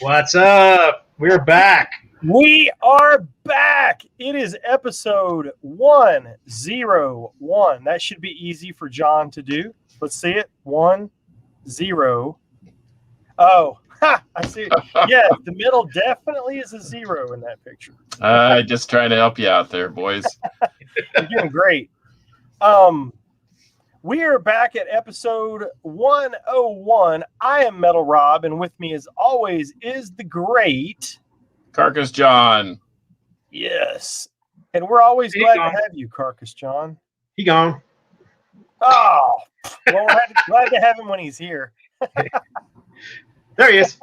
What's up? We're back. We are back. It is episode 101. That should be easy for John to do. Let's see it. 10. Oh, I see. Yeah, the middle definitely is a 0 in that picture. Just trying to help you out there, boys. You're doing great. We are back at episode 101. I am Metal Rob, and with me, as always, is the great Carcass John. Yes. And we're always glad to have you, Carcass John. He gone. Oh, well, we're glad to have him when he's here. There he is.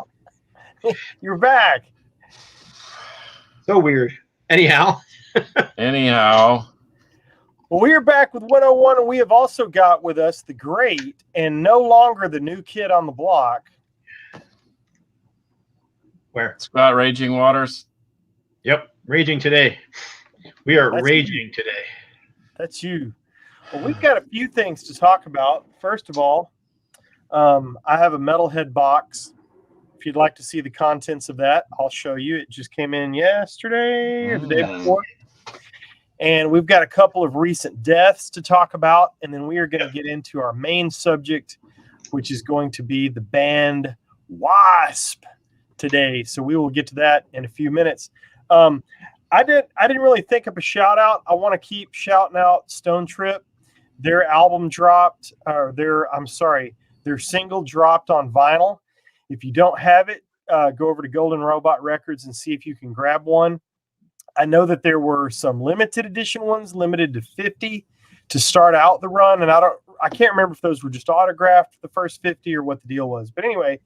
You're back. So weird. Anyhow. Well, we are back with 101, and we have also got with us the great and no longer the new kid on the block. Where? Scott Raging Waters. Yep. Raging today. We are raging today. That's you. Well, we've got a few things to talk about. First of all, I have a Metalhead box. If you'd like to see the contents of that, I'll show you. It just came in yesterday or the day before. And we've got a couple of recent deaths to talk about. And then we are going to get into our main subject, which is going to be the band W.A.S.P. today. So we will get to that in a few minutes. I didn't really think of a shout out. I want to keep shouting out Stone Trip. Their album dropped, or their single dropped on vinyl. If you don't have it, go over to Golden Robot Records and see if you can grab one. I know that there were some limited edition ones, limited to 50 to start out the run. And I can't remember if those were just autographed, the first 50, or what the deal was. But anyway,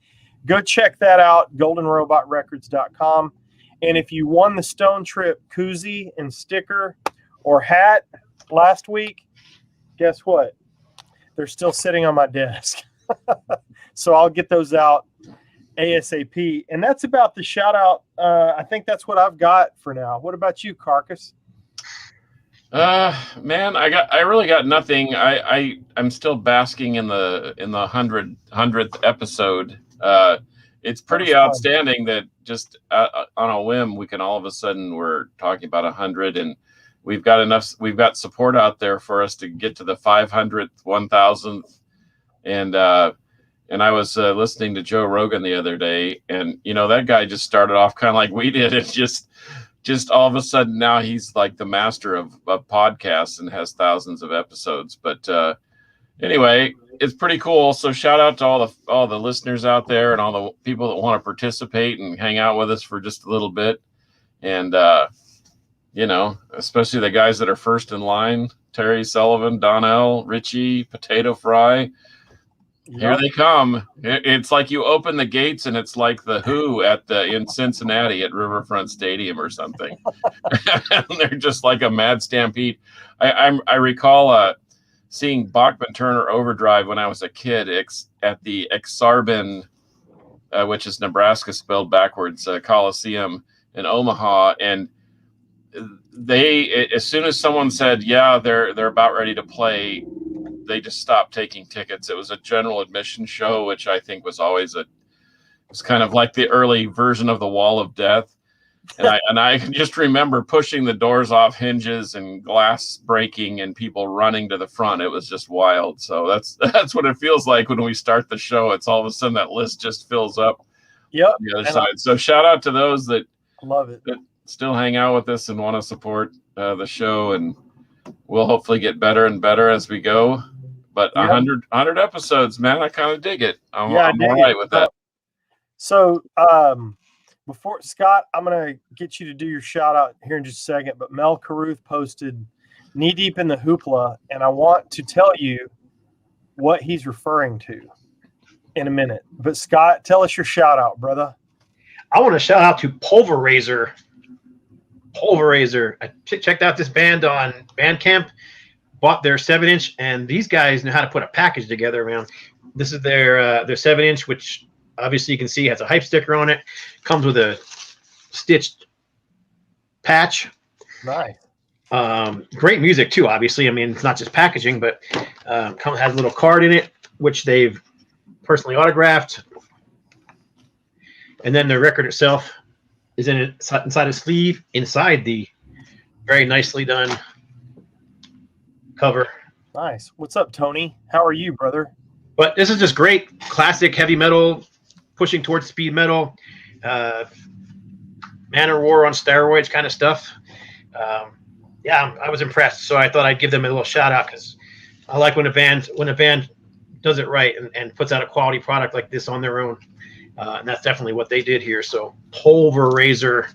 go check that out, goldenrobotrecords.com. And if you won the Stone Trip koozie and sticker or hat last week, guess what? They're still sitting on my desk. So I'll get those out ASAP. And that's about the shout out. I think that's what I've got for now. What about you, Carcass? Man, I really got nothing. I'm still basking in the 100th episode. It's pretty outstanding that just on a whim we can all of a sudden we're talking about 100, and we've got support out there for us to get to the 500th, 1000th, and I was listening to Joe Rogan the other day, and that guy just started off kind of like we did. It's just all of a sudden now he's like the master of podcasts and has thousands of episodes. But anyway, it's pretty cool. So shout out to all the listeners out there and all the people that want to participate and hang out with us for just a little bit. And especially the guys that are first in line: Terry Sullivan, Donnell, Richie, Potato Fry. Here they come. It's like you open the gates and it's like the Who in Cincinnati at Riverfront Stadium or something. They're just like a mad stampede. I recall seeing Bachman Turner Overdrive when I was a kid at the Exarban, which is Nebraska spelled backwards, Coliseum in Omaha. And they, as soon as someone said, yeah, they're about ready to play, they just stopped taking tickets. It was a general admission show, which I think was always it's kind of like the early version of the Wall of Death. And I just remember pushing the doors off hinges and glass breaking and people running to the front. It was just wild. So that's what it feels like when we start the show. It's all of a sudden that list just fills up. Yep. On the other side. So shout out to those that love it, that still hang out with us and want to support the show, and we'll hopefully get better and better as we go. But 100 episodes, man, I kind of dig it. I'm all right with that. So before Scott, I'm going to get you to do your shout out here in just a second. But Mel Carruth posted "Knee Deep in the Hoopla," and I want to tell you what he's referring to in a minute. But Scott, tell us your shout out, brother. I want to shout out to Pulverizer. I checked out this band on Bandcamp. Bought their 7-inch, and these guys know how to put a package together, man. This is their 7-inch, which obviously you can see has a hype sticker on it. Comes with a stitched patch. Nice. Great music too, obviously. I mean, it's not just packaging, but has a little card in it, which they've personally autographed. And then the record itself is inside a sleeve, inside the very nicely done cover. Nice. What's up, Tony? How are you, brother? But this is just great classic heavy metal, pushing towards speed metal, Manowar on steroids kind of stuff. Yeah, I was impressed. So I thought I'd give them a little shout out because I like when a band does it right and puts out a quality product like this on their own. And that's definitely what they did here. So Pulverizer,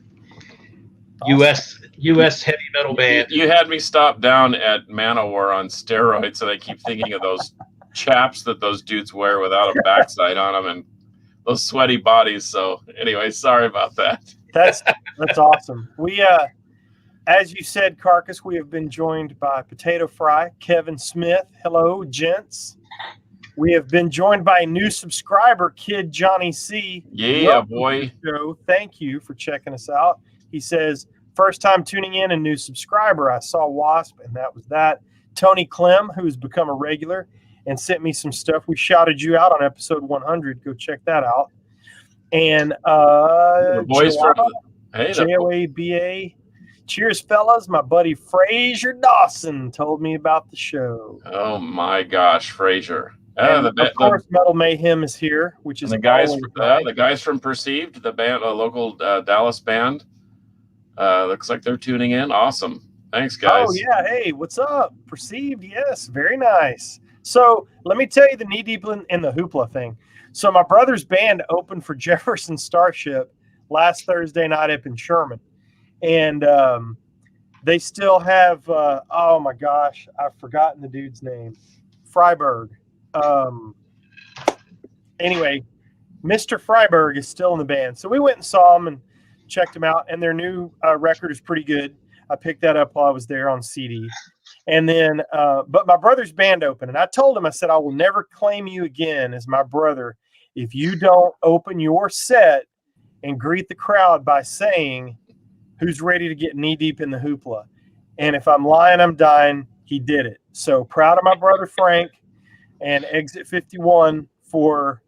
awesome. U.S. heavy metal band. You had me stop down at Manowar on steroids, and I keep thinking of those chaps that those dudes wear without a backside on them and those sweaty bodies. So anyway, sorry about that. That's awesome. We as you said, Carcass, we have been joined by Potato Fry, Kevin Smith. Hello, gents. We have been joined by a new subscriber, Kid Johnny C. Yeah, welcome boy. to the show. Thank you for checking us out. He says, first time tuning in, a new subscriber. I saw W.A.S.P, and that was that. Tony Clem, who's become a regular and sent me some stuff. We shouted you out on episode 100. Go check that out. And The boys from J-O-A-B-A. Cheers, fellas. My buddy Fraser Dawson told me about the show. Oh, my gosh, Fraser. Of course, Metal Mayhem is here, which is the guys from Perceived, the band, a local Dallas band. Looks like they're tuning in. Awesome. Thanks, guys. Oh, yeah. Hey, what's up? Perceived. Yes. Very nice. So let me tell you the knee deep in the hoopla thing. So my brother's band opened for Jefferson Starship last Thursday night up in Sherman. And they still have, oh my gosh, I've forgotten the dude's name. Freiberg. Anyway, Mr. Freiberg is still in the band. So we went and saw him and checked him out. And their new record is pretty good. I picked that up while I was there on CD. And then, but my brother's band opened. And I told him, I said, I will never claim you again as my brother if you don't open your set and greet the crowd by saying, who's ready to get knee deep in the hoopla? And if I'm lying, I'm dying. He did it. So proud of my brother Frank and Exit 51 for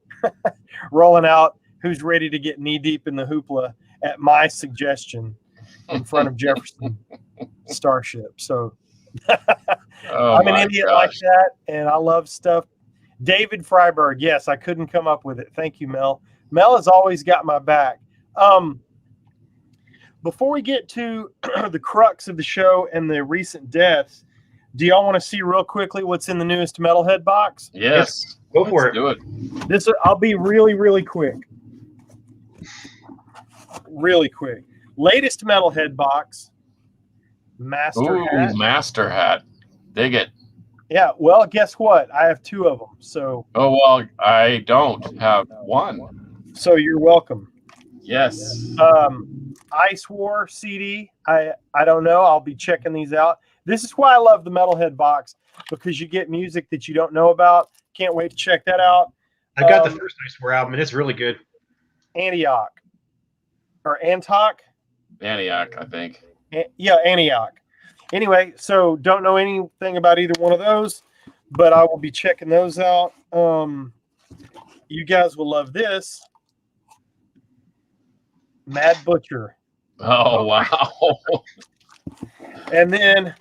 rolling out who's ready to get knee deep in the hoopla at my suggestion in front of Jefferson Starship. So I'm an idiot like that, and I love stuff. David Freiberg. Yes, I couldn't come up with it. Thank you, Mel. Mel has always got my back. Before we get to the crux of the show and the recent deaths, do y'all want to see real quickly what's in the newest Metalhead box? Yes. Go for it. Do it. I'll be really, really quick. Really quick. Latest Metalhead box. Master Hat. Master Hat. Dig it. Yeah, well, guess what? I have two of them. So. Oh, well, I don't have one. So you're welcome. Yes. Ice War CD. I don't know. I'll be checking these out. This is why I love the Metalhead box, because you get music that you don't know about. Can't wait to check that out. I got the first Ice War album, and it's really good. Antioch. Antioch, I think. Yeah, Antioch. Anyway, so don't know anything about either one of those, but I will be checking those out. You guys will love this. Mad Butcher. Oh, wow. And then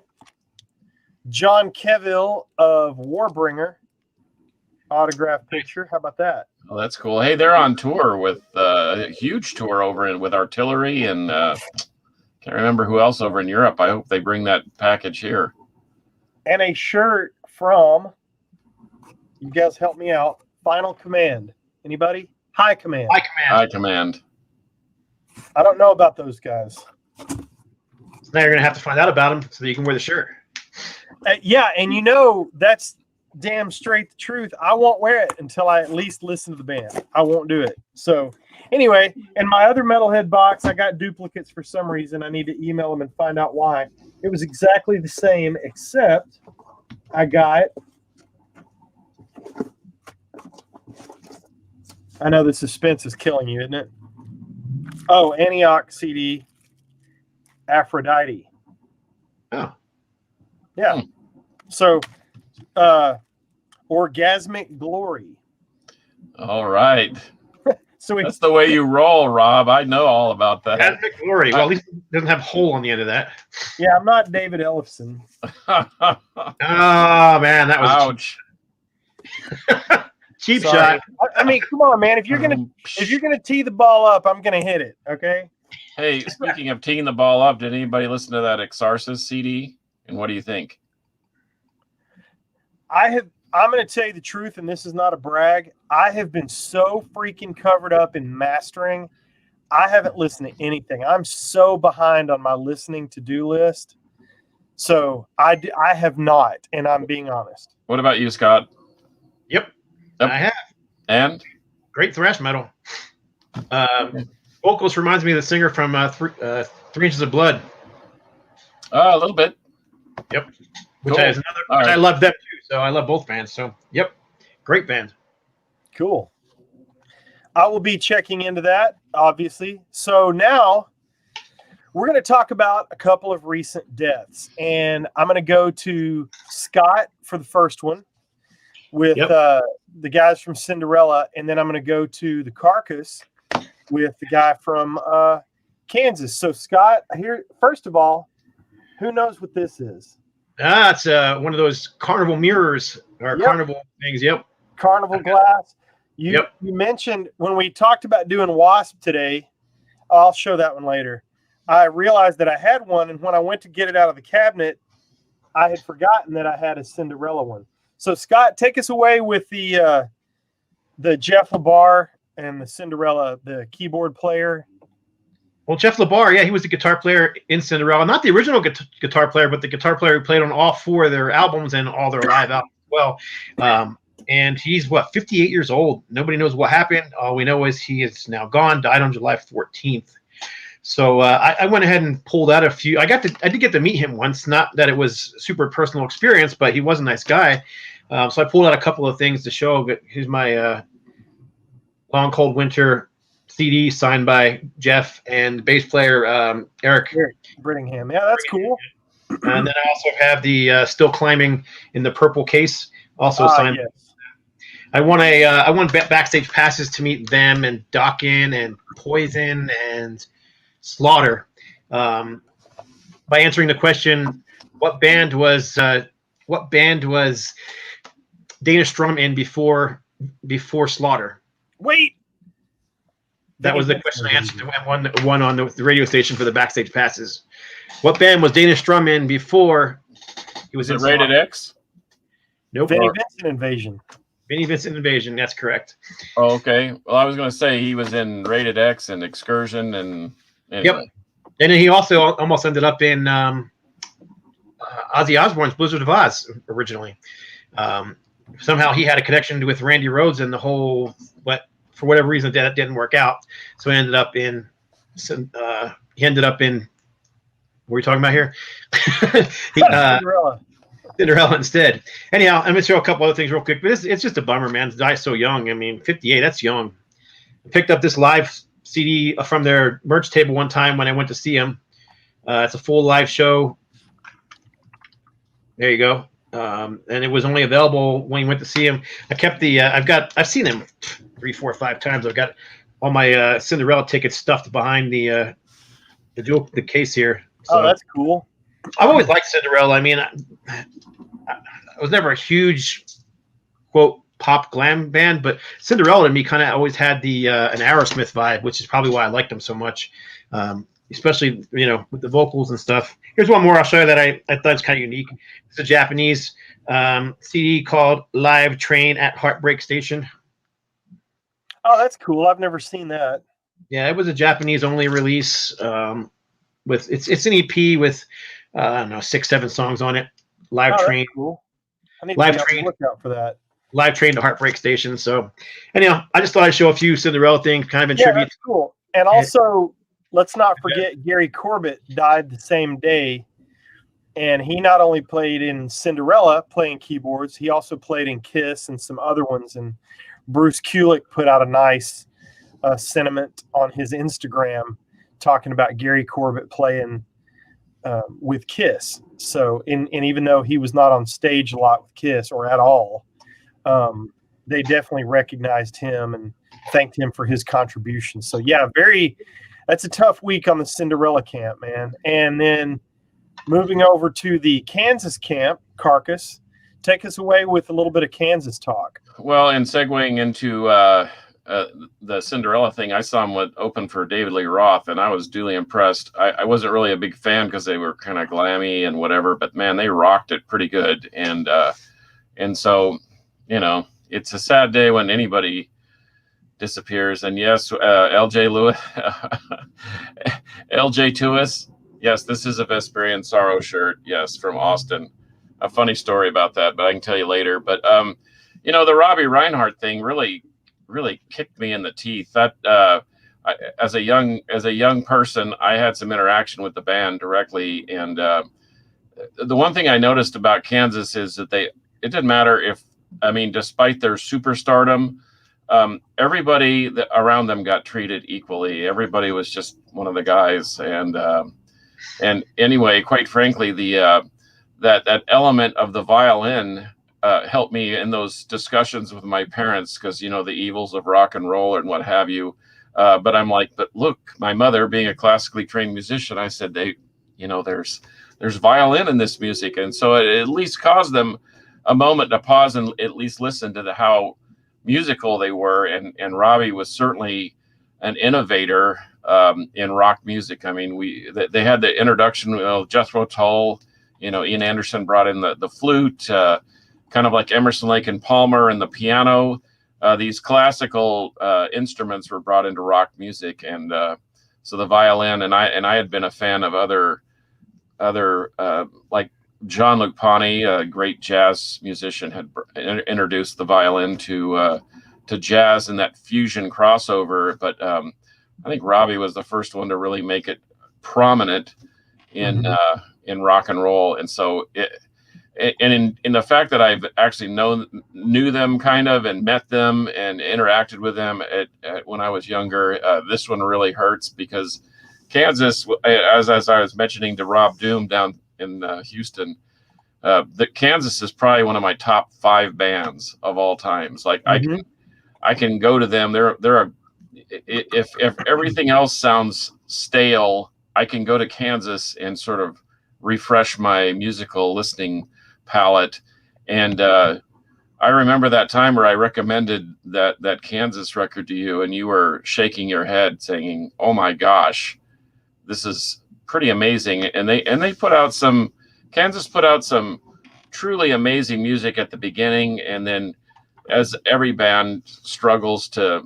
John Kevill of Warbringer. Autograph picture. How about that? Oh, that's cool. Hey, they're on tour with a huge tour over with Artillery and can't remember who else over in Europe. I hope they bring that package here. And a shirt from, you guys help me out, Final Command. Anybody? High Command. High Command. I don't know about those guys. So now you're going to have to find out about them so that you can wear the shirt. Yeah, and you know, that's damn straight the truth. I won't wear it until I at least listen to the band. I won't do it. So anyway, in my other Metalhead box, I got duplicates for some reason. I need to email them and find out why. It was exactly the same, except I got, I know the suspense is killing you, isn't it? Oh, Antioch CD, Aphrodite. Oh. Yeah. So, Orgasmic Glory. All right. So That's the way you roll, Rob. I know all about That's that. McGlory. Well, at least it doesn't have hole on the end of that. yeah, I'm not David Ellefson. Oh man, that was Ouch. cheap Sorry. shot. I mean, come on, man. If you're gonna tee the ball up, I'm gonna hit it. Okay. Hey, speaking of teeing the ball up, did anybody listen to that Exarsis CD? And what do you think? I'm going to tell you the truth, and this is not a brag. I have been so freaking covered up in mastering. I haven't listened to anything. I'm so behind on my listening to-do list. So I have not, and I'm being honest. What about you, Scott? Yep, Yep. I have. And Great thrash metal. Vocals reminds me of the singer from 3 Inches of Blood. a little bit. Yep. Which Cool. is another. All Which right. I love them too. So I love both bands. So yep, great band. Cool. I will be checking into that, obviously. So now we're going to talk about a couple of recent deaths. And I'm going to go to Scott for the first one with the guys from Cinderella. And then I'm going to go to the Carcass with the guy from Kansas. So, Scott, here, first of all, who knows what this is? It's one of those carnival mirrors or carnival things. Yep. Carnival glass. You Yep. mentioned when we talked about doing W.A.S.P today, I'll show that one later. I realized that I had one, and when I went to get it out of the cabinet, I had forgotten that I had a Cinderella one. So, Scott, take us away with the Jeff LaBar and the Cinderella, the keyboard player. Well, Jeff LaBar, yeah, he was the guitar player in Cinderella. Not the original guitar player, but the guitar player who played on all 4 of their albums and all their live albums as well. And he's, 58 years old. Nobody knows what happened. All we know is he is now gone, died on July 14th. So I went ahead and pulled out a few. I did get to meet him once. Not that it was a super personal experience, but he was a nice guy. So I pulled out a couple of things to show. But here's my Long Cold Winter CD signed by Jeff and bass player Eric Brittingham. Yeah, that's cool. And then I also have the Still Climbing in the purple case, also signed. Yes. I won backstage passes to meet them and Dokken and Poison and Slaughter. By answering the question, what band was Danish Drum in before Slaughter? Wait. That was the question I answered and won on the radio station for the backstage passes. What band was Danish Drum in before he was in Rated Slaughter? X? Nope. Vinnie Vincent Invasion. Vinnie Vincent Invasion. That's correct. Oh, okay. Well, I was going to say he was in Rated X and Excursion and anyway. Yep. And then he also almost ended up in Ozzy Osbourne's Blizzard of Oz originally. Somehow he had a connection with Randy Rhoads and the whole, but for whatever reason that didn't work out. So he ended up in. What are we talking about here? Cinderella instead. Anyhow, I'm going to show a couple other things real quick. But it's just a bummer, man. To die so young. I mean, 58, that's young. I picked up this live CD from their merch table one time when I went to see him. It's a full live show. There you go. And it was only available when you went to see him. I kept the I've seen him 3, 4, 5 times. I've got all my Cinderella tickets stuffed behind the case here. So, oh, that's cool. I've always liked Cinderella. I mean, I was never a huge quote pop glam band, but Cinderella to me kind of always had the an Aerosmith vibe, which is probably why I liked them so much. Especially with the vocals and stuff. Here's one more I'll show you that I thought is kind of unique. It's a Japanese CD called Live Train at Heartbreak Station. Oh, that's cool. I've never seen that. Yeah, it was a Japanese only release. With it's an EP with I don't know 6, 7 songs on it. Live Train. Cool. I need Live to Train. look out for that. Live Train to Heartbreak Station. So, anyhow, I just thought I'd show a few Cinderella things, kind of in tribute. That's cool. And also, let's not forget Gary Corbett died the same day, and he not only played in Cinderella playing keyboards, he also played in Kiss and some other ones. And Bruce Kulick put out a nice sentiment on his Instagram talking about Gary Corbett playing with Kiss. So, and even though he was not on stage a lot with Kiss or at all, they definitely recognized him and thanked him for his contribution. So yeah, that's a tough week on the Cinderella camp, man. And then moving over to the Kansas camp, Carcass, take us away with a little bit of Kansas talk. Well, and segueing into the Cinderella thing, I saw him open for David Lee Roth, and I was duly impressed. I wasn't really a big fan because they were kind of glammy and whatever, but man, they rocked it pretty good. And so, it's a sad day when anybody disappears. And yes, L.J. Lewis, L.J. Lewis. Yes, this is a Vesperian Sorrow shirt. Yes, from Austin. A funny story about that, but I can tell you later. But the Robbie Reinhardt thing really kicked me in the teeth. That as a young person, I had some interaction with the band directly, and the one thing I noticed about Kansas is that it didn't matter despite their superstardom, everybody around them got treated equally. Everybody was just one of the guys, and anyway, quite frankly, that element of the violin helped me in those discussions with my parents, because the evils of rock and roll and what have you. But I'm like, but look, my mother being a classically trained musician, I said, there's violin in this music, and so it at least caused them a moment to pause and at least listen to how musical they were. And Robbie was certainly an innovator in rock music. I mean, they had the introduction of Jethro Tull. Ian Anderson brought in the flute, kind of like Emerson, Lake and Palmer, and the piano. These classical instruments were brought into rock music, and so the violin. And I had been a fan of other like Jean-Luc Ponty, a great jazz musician, had introduced the violin to jazz and that fusion crossover. But I think Robbie was the first one to really make it prominent in rock and roll. And so in the fact that I've actually knew them kind of, and met them and interacted with them when I was younger, this one really hurts, because Kansas, as I was mentioning to Rob Doom down in Houston, the Kansas is probably one of my top 5 bands of all times. Like I can go to them. If everything else sounds stale, I can go to Kansas and sort of refresh my musical listening palette. And I remember that time where I recommended that Kansas record to you, and you were shaking your head saying, "Oh my gosh, this is pretty amazing." And Kansas put out some truly amazing music at the beginning, and then as every band struggles to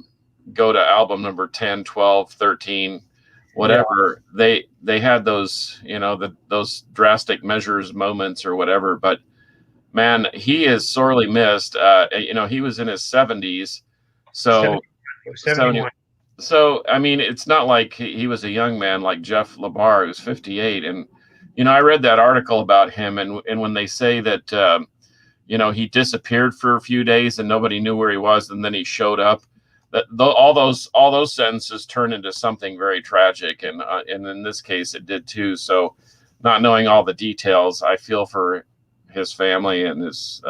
go to album number 10, 12, 13, whatever, they had those, those drastic measures moments or whatever. But man, he is sorely missed. He was in his 70s. So 71. So, I mean, it's not like he was a young man like Jeff LaBar, who's 58. And, I read that article about him, and when they say that, he disappeared for a few days and nobody knew where he was, and then he showed up, that all those sentences turn into something very tragic. And in this case, it did too. So, not knowing all the details, I feel for his family and his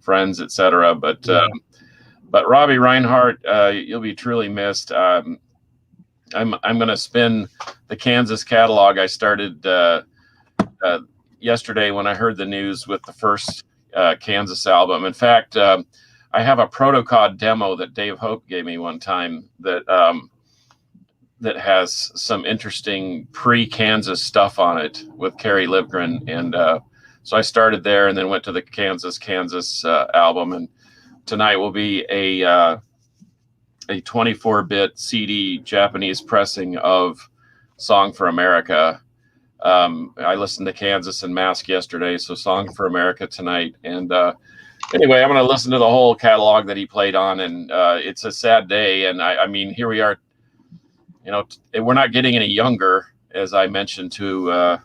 friends, etc. But Robbie Reinhardt, you'll be truly missed. I'm going to spin the Kansas catalog. I started yesterday when I heard the news with the first Kansas album. In fact, I have a Protocod demo that Dave Hope gave me one time that has some interesting pre-Kansas stuff on it with Kerry Livgren. And so I started there and then went to the Kansas album. And tonight will be a 24-bit CD Japanese pressing of Song for America. I listened to Kansas and Mask yesterday, so Song for America tonight. And anyway, I'm going to listen to the whole catalog that he played on, and it's a sad day. And I mean, here we are, we're not getting any younger, as I mentioned to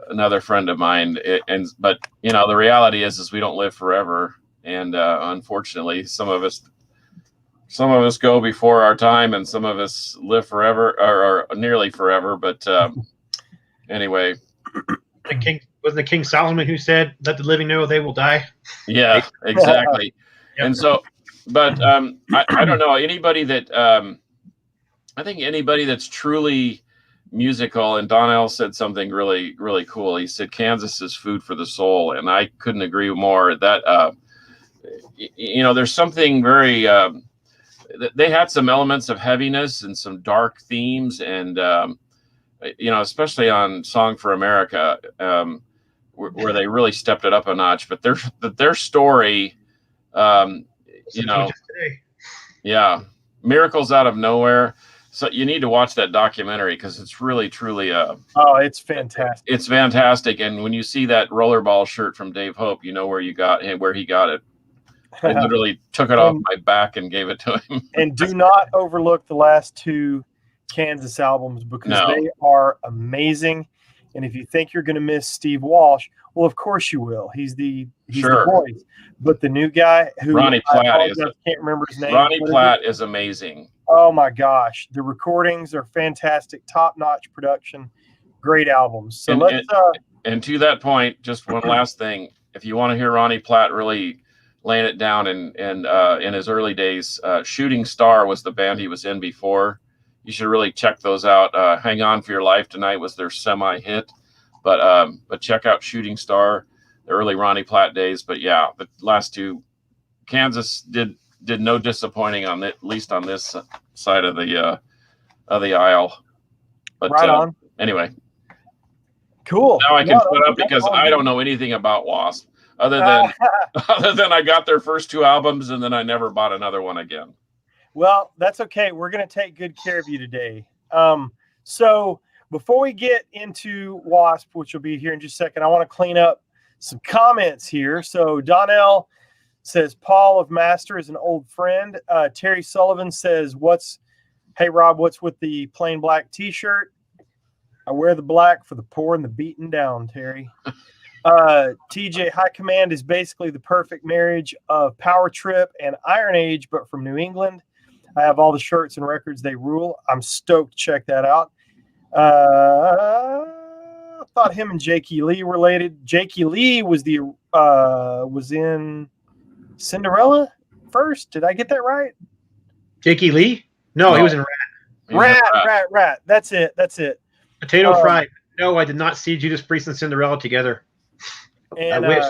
another friend of mine. But the reality is we don't live forever. And unfortunately, some of us go before our time, and some of us live forever or nearly forever. But anyway, wasn't it King Solomon who said, "Let the living know they will die"? Yeah, exactly. Yep. And so But I don't know anybody that I think anybody that's truly musical. And Donnell said something really, really cool. He said Kansas is food for the soul, and I couldn't agree more. That there's something very. They had some elements of heaviness and some dark themes, and especially on "Song for America," where they really stepped it up a notch. But their story. Yeah, miracles out of nowhere. So you need to watch that documentary because it's really, truly it's fantastic. It's fantastic, and when you see that rollerball shirt from Dave Hope, you know where he got it. I literally took it off my back and gave it to him. And do not overlook the last two Kansas albums because they are amazing. And if you think you're going to miss Steve Walsh, well, of course you will. He's the voice. But the new guy who Ronnie Platt I can't remember his name. Ronnie Platt is amazing. Oh my gosh, the recordings are fantastic, top-notch production, great albums. So and to that point, just one last thing: if you want to hear Ronnie Platt really laying it down in his early days, Shooting Star was the band he was in before. You should really check those out. Hang On for Your Life Tonight was their semi-hit, but check out Shooting Star, the early Ronnie Platt days. But yeah, the last two, Kansas did no disappointing on at least on this side of the aisle. But right on. Anyway, cool. Now I can put up because I don't know anything about W.A.S.P. other than I got their first two albums and then I never bought another one again. Well, that's okay. We're going to take good care of you today. So before we get into W.A.S.P., which will be here in just a second, I want to clean up some comments here. So Donnell says, Paul of Master is an old friend. Terry Sullivan says, hey, Rob, what's with the plain black t-shirt? I wear the black for the poor and the beaten down, Terry. TJ, High Command is basically the perfect marriage of Power Trip and Iron Age, but from New England. I have all the shirts and records. They rule. I'm stoked to check that out. I thought him and Jakey Lee were related. Jakey Lee was in Cinderella first. Did I get that right? Jakey Lee? No, he was in Rat. Rat. That's it. Potato Fry. No, I did not see Judas Priest and Cinderella together. And, I wish.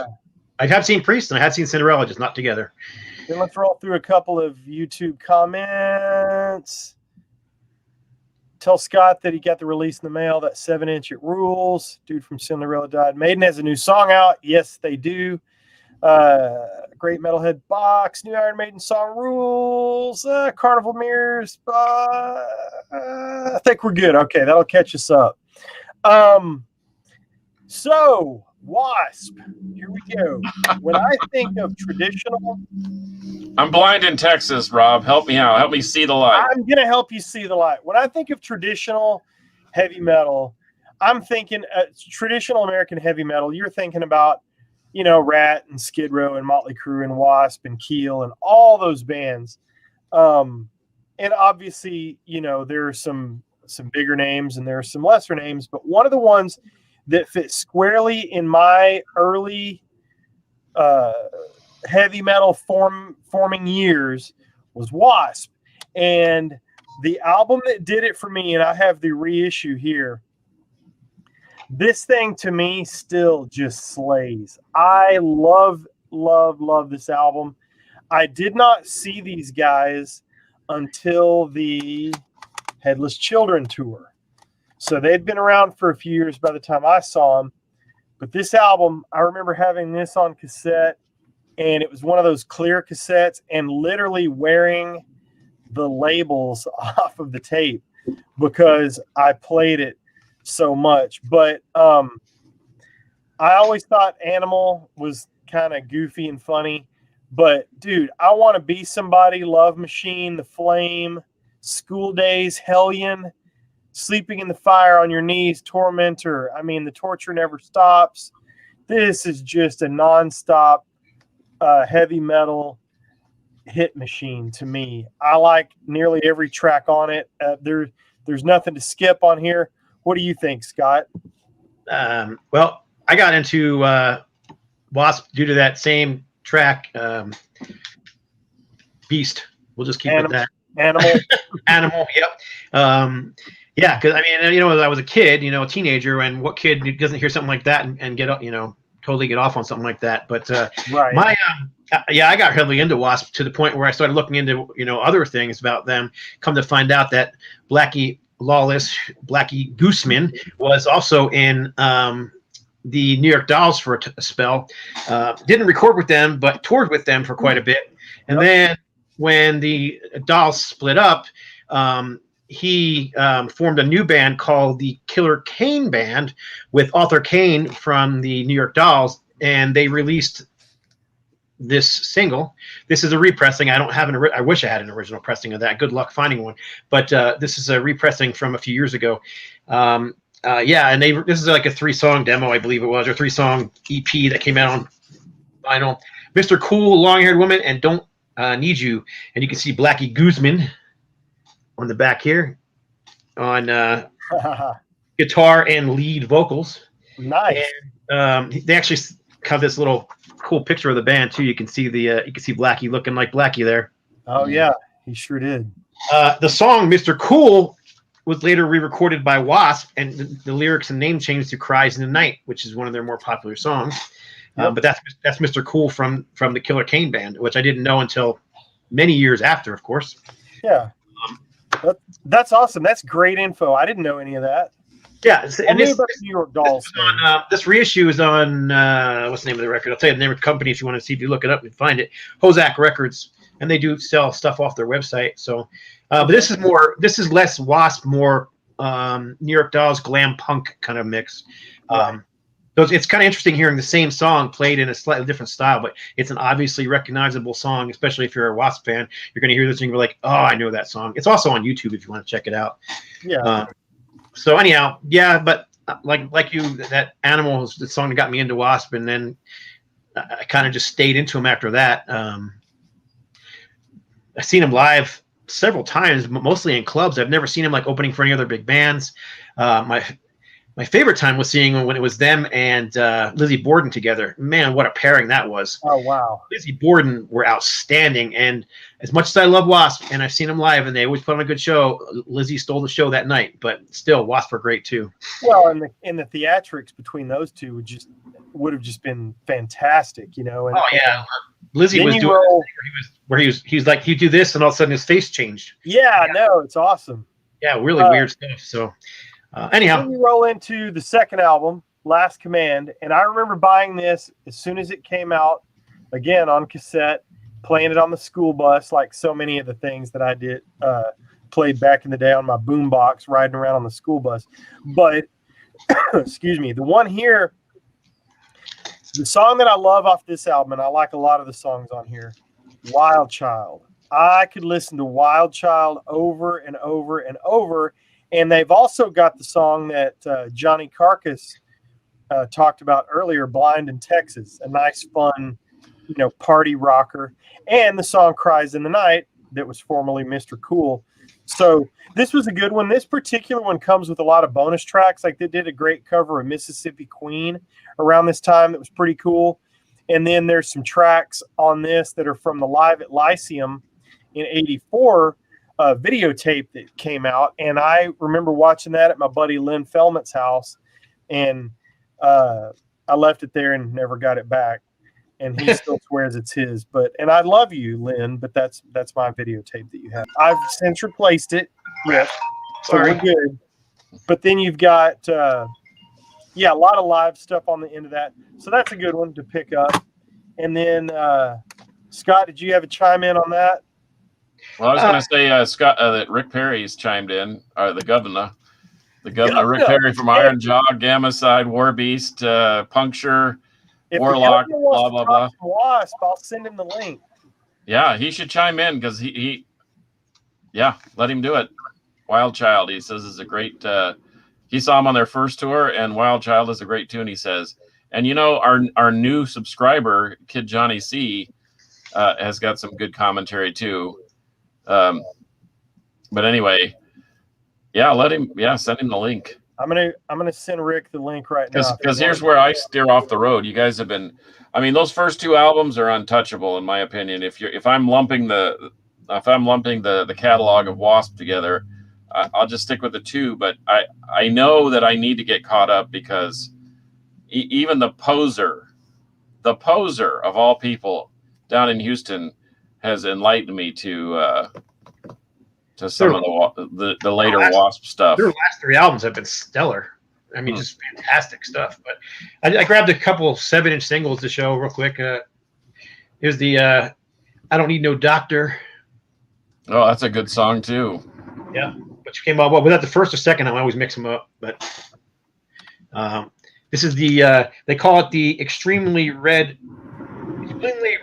I have seen Priest and I had seen Cinderella, just not together. Then let's roll through a couple of YouTube comments. Tell Scott that he got the release in the mail. That 7-inch, it rules. Dude from Cinderella died. Maiden has a new song out. Yes, they do. Great Metalhead box. New Iron Maiden song rules. Carnival mirrors. I think we're good. Okay, that'll catch us up. So W.A.S.P. Here we go. When I think of traditional, I'm blind in Texas, Rob. Help me out. Help me see the light. I'm gonna help you see the light. When I think of traditional heavy metal, I'm thinking traditional American heavy metal. You're thinking about, Rat and Skid Row and Motley Crue and W.A.S.P. and Keel and all those bands. And obviously, there are some bigger names and there are some lesser names, but one of the ones that fit squarely in my early heavy metal forming years was W.A.S.P. And the album that did it for me, and I have the reissue here, this thing to me still just slays. I love this album. I did not see these guys until the Headless Children tour. So they'd been around for a few years by the time I saw them. But this album, I remember having this on cassette, and it was one of those clear cassettes and literally wearing the labels off of the tape because I played it so much. But I always thought Animal was kind of goofy and funny. But, dude, I Want to Be Somebody, Love Machine, The Flame, School Days, Hellion, Sleeping in the Fire on Your Knees, Tormentor. I mean, The Torture Never Stops. This is just a nonstop heavy metal hit machine to me. I like nearly every track on it. There's nothing to skip on here. What do you think, Scott? Well, I got into W.A.S.P. due to that same track. Beast. We'll just keep Animal. it that. Animal. Animal. Yep. Yeah, because I mean, I was a kid, a teenager, and what kid doesn't hear something like that and get, totally get off on something like that? But Right. I got heavily into W.A.S.P to the point where I started looking into, other things about them. Come to find out that Blackie Gooseman was also in the New York Dolls for a spell. Didn't record with them, but toured with them for quite a bit. And then when the Dolls split up, he formed a new band called the Killer Kane Band with Arthur Kane from the New York Dolls, and they released this single. This is a repressing. I don't have I wish I had an original pressing of that. Good luck finding one. But this is a repressing from a few years ago. And this is like a 3-song demo, I believe it was, or 3-song EP that came out on vinyl. Mr. Cool, Long-Haired Woman, and Don't Need You. And you can see Blackie Gooseman on the back here on guitar and lead vocals. Nice. And they actually have this little cool picture of the band too. You can see Blackie looking like Blackie there. Oh yeah, he sure did. The song "Mr. Cool" was later re-recorded by W.A.S.P, and the lyrics and name changed to "Cries in the Night," which is one of their more popular songs. But that's Mr. Cool from the Killer Kane Band, which I didn't know until many years after, of course. Yeah, that's awesome. That's great info. I didn't know any of that. Yeah, and New York Dolls. This reissue is on what's the name of the record? I'll tell you the name of the company if you want to see. If you look it up and find it, Hozak Records, and they do sell stuff off their website. So, but this is less W.A.S.P, more New York Dolls glam punk kind of mix. So it's kind of interesting hearing the same song played in a slightly different style, but it's an obviously recognizable song, especially if you're a W.A.S.P fan. You're going to hear this and you're like, oh, I know that song. It's also on YouTube if you want to check it out. Yeah. So anyhow, yeah, but like you, that Animal was the song that got me into W.A.S.P, and then I kind of just stayed into him after that. I've seen him live several times, mostly in clubs. I've never seen him like opening for any other big bands. My favorite time was seeing him when it was them and Lizzie Borden together. Man, what a pairing that was. Oh, wow. Lizzie Borden were outstanding. And as much as I love W.A.S.P, and I've seen them live, and they always put on a good show, Lizzie stole the show that night. But still, W.A.S.P were great, too. Well, and the theatrics between those two would have just been fantastic, And, oh, yeah. Lizzie was doing where he was like, he'd do this, and all of a sudden his face changed. Yeah, no, it's awesome. Yeah, really weird stuff. So... anyhow, then we roll into the second album, Last Command, and I remember buying this as soon as it came out, again on cassette, playing it on the school bus, like so many of the things that I did played back in the day on my boombox, riding around on the school bus. But excuse me, the one here, the song that I love off this album, and I like a lot of the songs on here, Wild Child. I could listen to Wild Child over and over and over. And they've also got the song that Johnny Carcass talked about earlier, Blind in Texas, a nice, fun, party rocker. And the song Cries in the Night that was formerly Mr. Cool. So this was a good one. This particular one comes with a lot of bonus tracks. Like they did a great cover of Mississippi Queen around this time that was pretty cool. And then there's some tracks on this that are from the Live at Lyceum in '84 videotape that came out, and I remember watching that at my buddy Lynn Fellman's house, and I left it there and never got it back, and he still swears it's his. And I love you, Lynn, but that's my videotape that you have. I've since replaced it. Yes, so we're good. But then you've got a lot of live stuff on the end of that, so that's a good one to pick up. And then Scott, did you have a chime in on that? Well, I was going to say, Scott, that Rick Perry's chimed in, the governor. Rick Perry from Iron Jaw, Gamma Side, War Beast, Puncture, Warlock, blah, blah, blah. W.A.S.P, I'll send him the link. Yeah, he should chime in because let him do it. Wild Child, he says, is a great, he saw him on their first tour, and Wild Child is a great tune, he says. And, our new subscriber, Kid Johnny C., has got some good commentary, too. But anyway, send him the link. I'm gonna send Rick the link right now. Because here's where I steer off the road. You guys have been, I mean, those first two albums are untouchable in my opinion. If I'm lumping the catalog of W.A.S.P together, I'll just stick with the two. But I know that I need to get caught up because even the poser of all people down in Houston has enlightened me to some of the later W.A.S.P stuff. Their last three albums have been stellar. I mean, just fantastic stuff. But I grabbed a couple 7-inch singles to show real quick. Here's the I Don't Need No Doctor. Oh, that's a good song too. Yeah, which came out, well, was that the first or second? I always mix them up. But this is the they call it the extremely red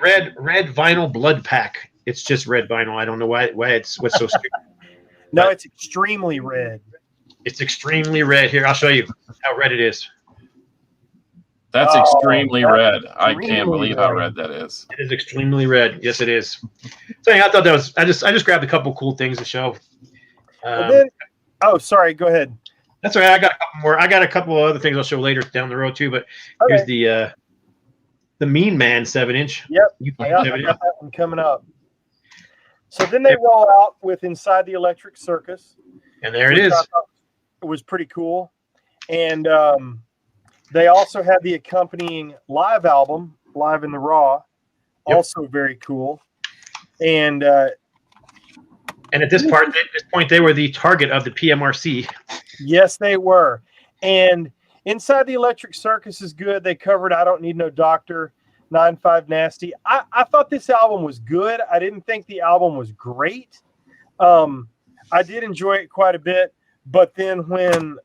vinyl blood pack. It's just red vinyl. I don't know why what's so stupid. No, it's extremely red. It's extremely red. Here, I'll show you how red it is. That's extremely red. I can't believe how red that is. It is extremely red. Yes, it is. So yeah, I thought that was. I just grabbed a couple cool things to show. Oh, sorry. Go ahead. That's all right. I got a couple more. I got a couple of other things I'll show later down the road too. But here's the Mean Man 7-inch. Yep, I got that one coming up. So then they roll out with Inside the Electric Circus. And there it is. It was pretty cool. And they also had the accompanying live album, Live in the Raw, also very cool. And at this point, they were the target of the PMRC. Yes, they were. And Inside the Electric Circus is good. They covered I Don't Need No Doctor, 9-5 Nasty. I thought this album was good. I didn't think the album was great. I did enjoy it quite a bit. But then when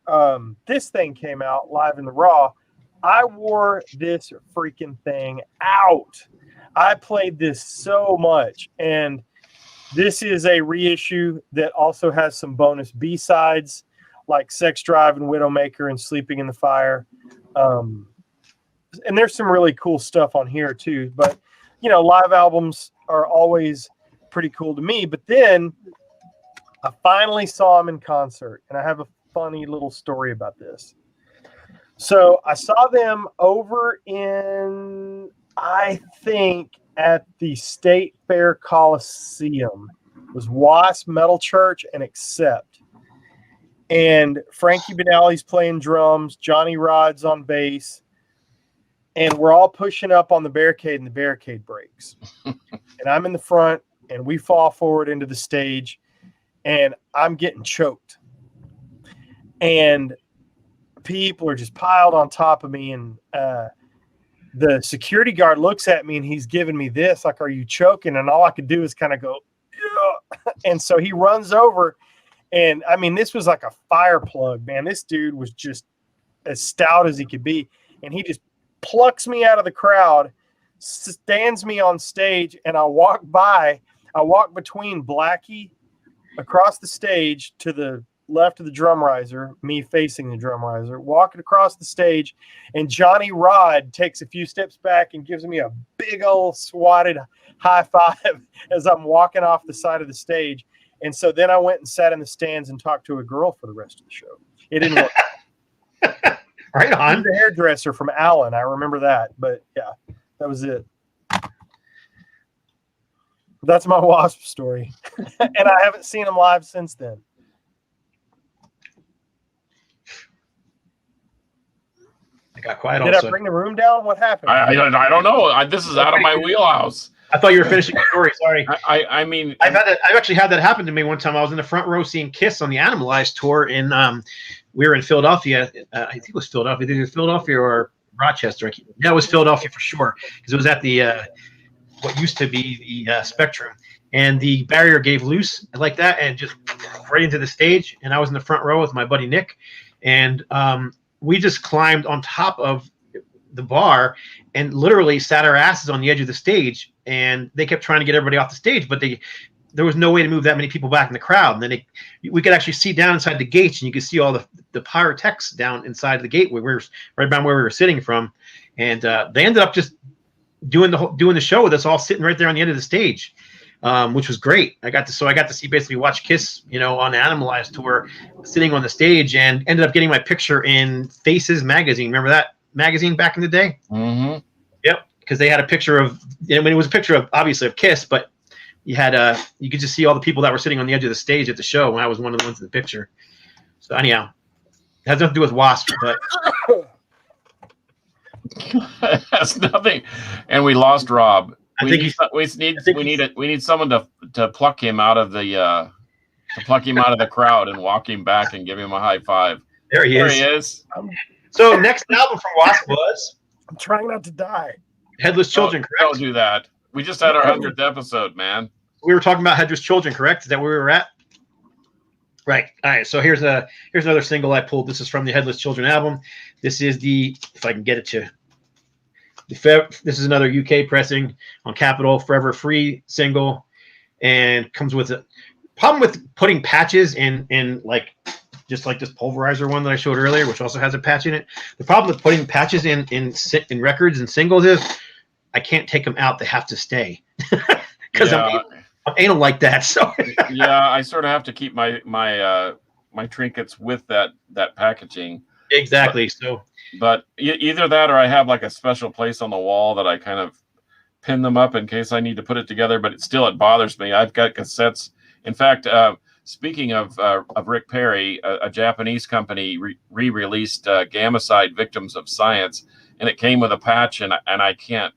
this thing came out, Live in the Raw, I wore this freaking thing out. I played this so much. And this is a reissue that also has some bonus B-sides like Sex Drive and Widowmaker and Sleeping in the Fire. And there's some really cool stuff on here too. But, you know, live albums are always pretty cool to me. But then I finally saw them in concert. And I have a funny little story about this. So I saw them over in, I think, at the State Fair Coliseum. It was W.A.S.P, Metal Church, and Accept. And Frankie Benally's playing drums, Johnny Rod's on bass, and we're all pushing up on the barricade, and the barricade breaks. And I'm in the front, and we fall forward into the stage, and I'm getting choked. And people are just piled on top of me, and the security guard looks at me, and he's giving me this, like, are you choking? And all I could do is kind of go, yeah. And so he runs over. And I mean, this was like a fire plug, man. This dude was just as stout as he could be. And he just plucks me out of the crowd, stands me on stage, and I walk between Blackie across the stage to the left of the drum riser, me facing the drum riser, walking across the stage, and Johnny Rod takes a few steps back and gives me a big old swatted high five as I'm walking off the side of the stage. And so then I went and sat in the stands and talked to a girl for the rest of the show. It didn't work. Right on. The hairdresser from Allen. I remember that. But yeah, that was it. That's my W.A.S.P story. And I haven't seen them live since then. I got quiet. Did I bring the room down? What happened? I don't know. This is out of my wheelhouse. I thought you were finishing your story. Sorry. I mean, I've actually had that happen to me one time. I was in the front row seeing Kiss on the Animalized tour in we were in Philadelphia. I think it was Philadelphia. Either Philadelphia or Rochester. Yeah, it was Philadelphia for sure because it was at the what used to be the Spectrum, and the barrier gave loose like that and just right into the stage. And I was in the front row with my buddy Nick, and we just climbed on top of the bar and literally sat our asses on the edge of the stage. And they kept trying to get everybody off the stage, but there was no way to move that many people back in the crowd. And then we could actually see down inside the gates, and you could see all the pyrotechs down inside the gate where we were right around where we were sitting from. And they ended up just doing the show with us all sitting right there on the end of the stage. which was great. I got to see basically watch Kiss, on the Animalized tour, sitting on the stage, and ended up getting my picture in Faces magazine. Remember that magazine back in the day? Mm-hmm. Yep, because they had a picture of, it was a picture of obviously of Kiss, but you could just see all the people that were sitting on the edge of the stage at the show, and I was one of the ones in the picture. So anyhow, it has nothing to do with W.A.S.P, but That's nothing. And we lost Rob. I We think need someone to pluck him out of the crowd and walk him back and give him a high five. There he is. So next album from W.A.S.P was I'm trying not to die. Headless Children, correct? Don't do that. We just had our 100th episode, man. We were talking about Headless Children, correct? Is that where we were at? Right. All right. So here's another single I pulled. This is from the Headless Children album. This is if I can get it to. This is another UK pressing on Capitol, Forever Free single, and comes with a problem with putting patches in like just like this pulverizer one that I showed earlier, which also has a patch in it. The problem with putting patches in records and singles is I can't take them out; they have to stay because I'm anal like that. So yeah, I sort of have to keep my trinkets with that packaging. Exactly. But either that, or I have like a special place on the wall that I kind of pin them up in case I need to put it together. But it bothers me. I've got cassettes. In fact, speaking of Rick Perry, a Japanese company re-released Gamicide: Victims of Science, and it came with a patch, and I can't.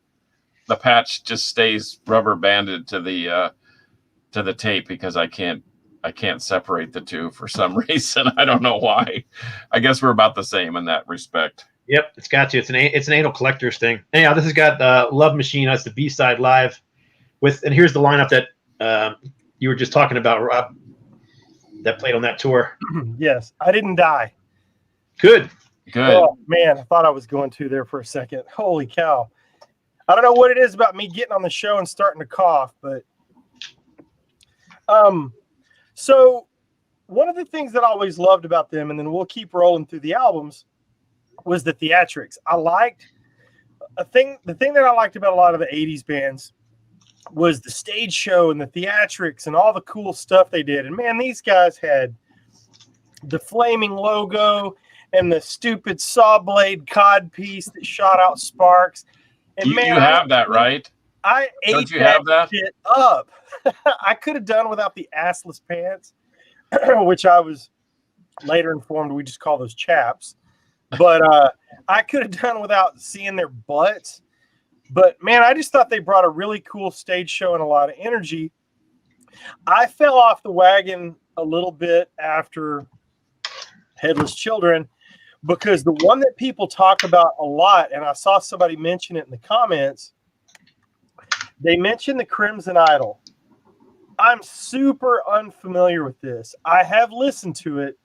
The patch just stays rubber banded to the tape because I can't separate the two for some reason. I don't know why. I guess we're about the same in that respect. Yep, it's got you. It's an anal collector's thing. Anyhow, this has got Love Machine as the B-side live and here's the lineup that you were just talking about, Rob, that played on that tour. Yes, I didn't die. Good. Oh, man, I thought I was going to there for a second. Holy cow. I don't know what it is about me getting on the show and starting to cough, but so one of the things that I always loved about them, and then we'll keep rolling through the albums, was the theatrics. The thing that I liked about a lot of the 80s bands was the stage show and the theatrics and all the cool stuff they did. And man, these guys had the flaming logo and the stupid saw blade cod piece that shot out sparks. And you have that, right? I ate that shit up. I could have done without the assless pants, which I was later informed we just call those chaps. But I could have done without seeing their butts. But, man, I just thought they brought a really cool stage show and a lot of energy. I fell off the wagon a little bit after Headless Children because the one that people talk about a lot, and I saw somebody mention it in the comments, they mentioned the Crimson Idol. I'm super unfamiliar with this. I have listened to it,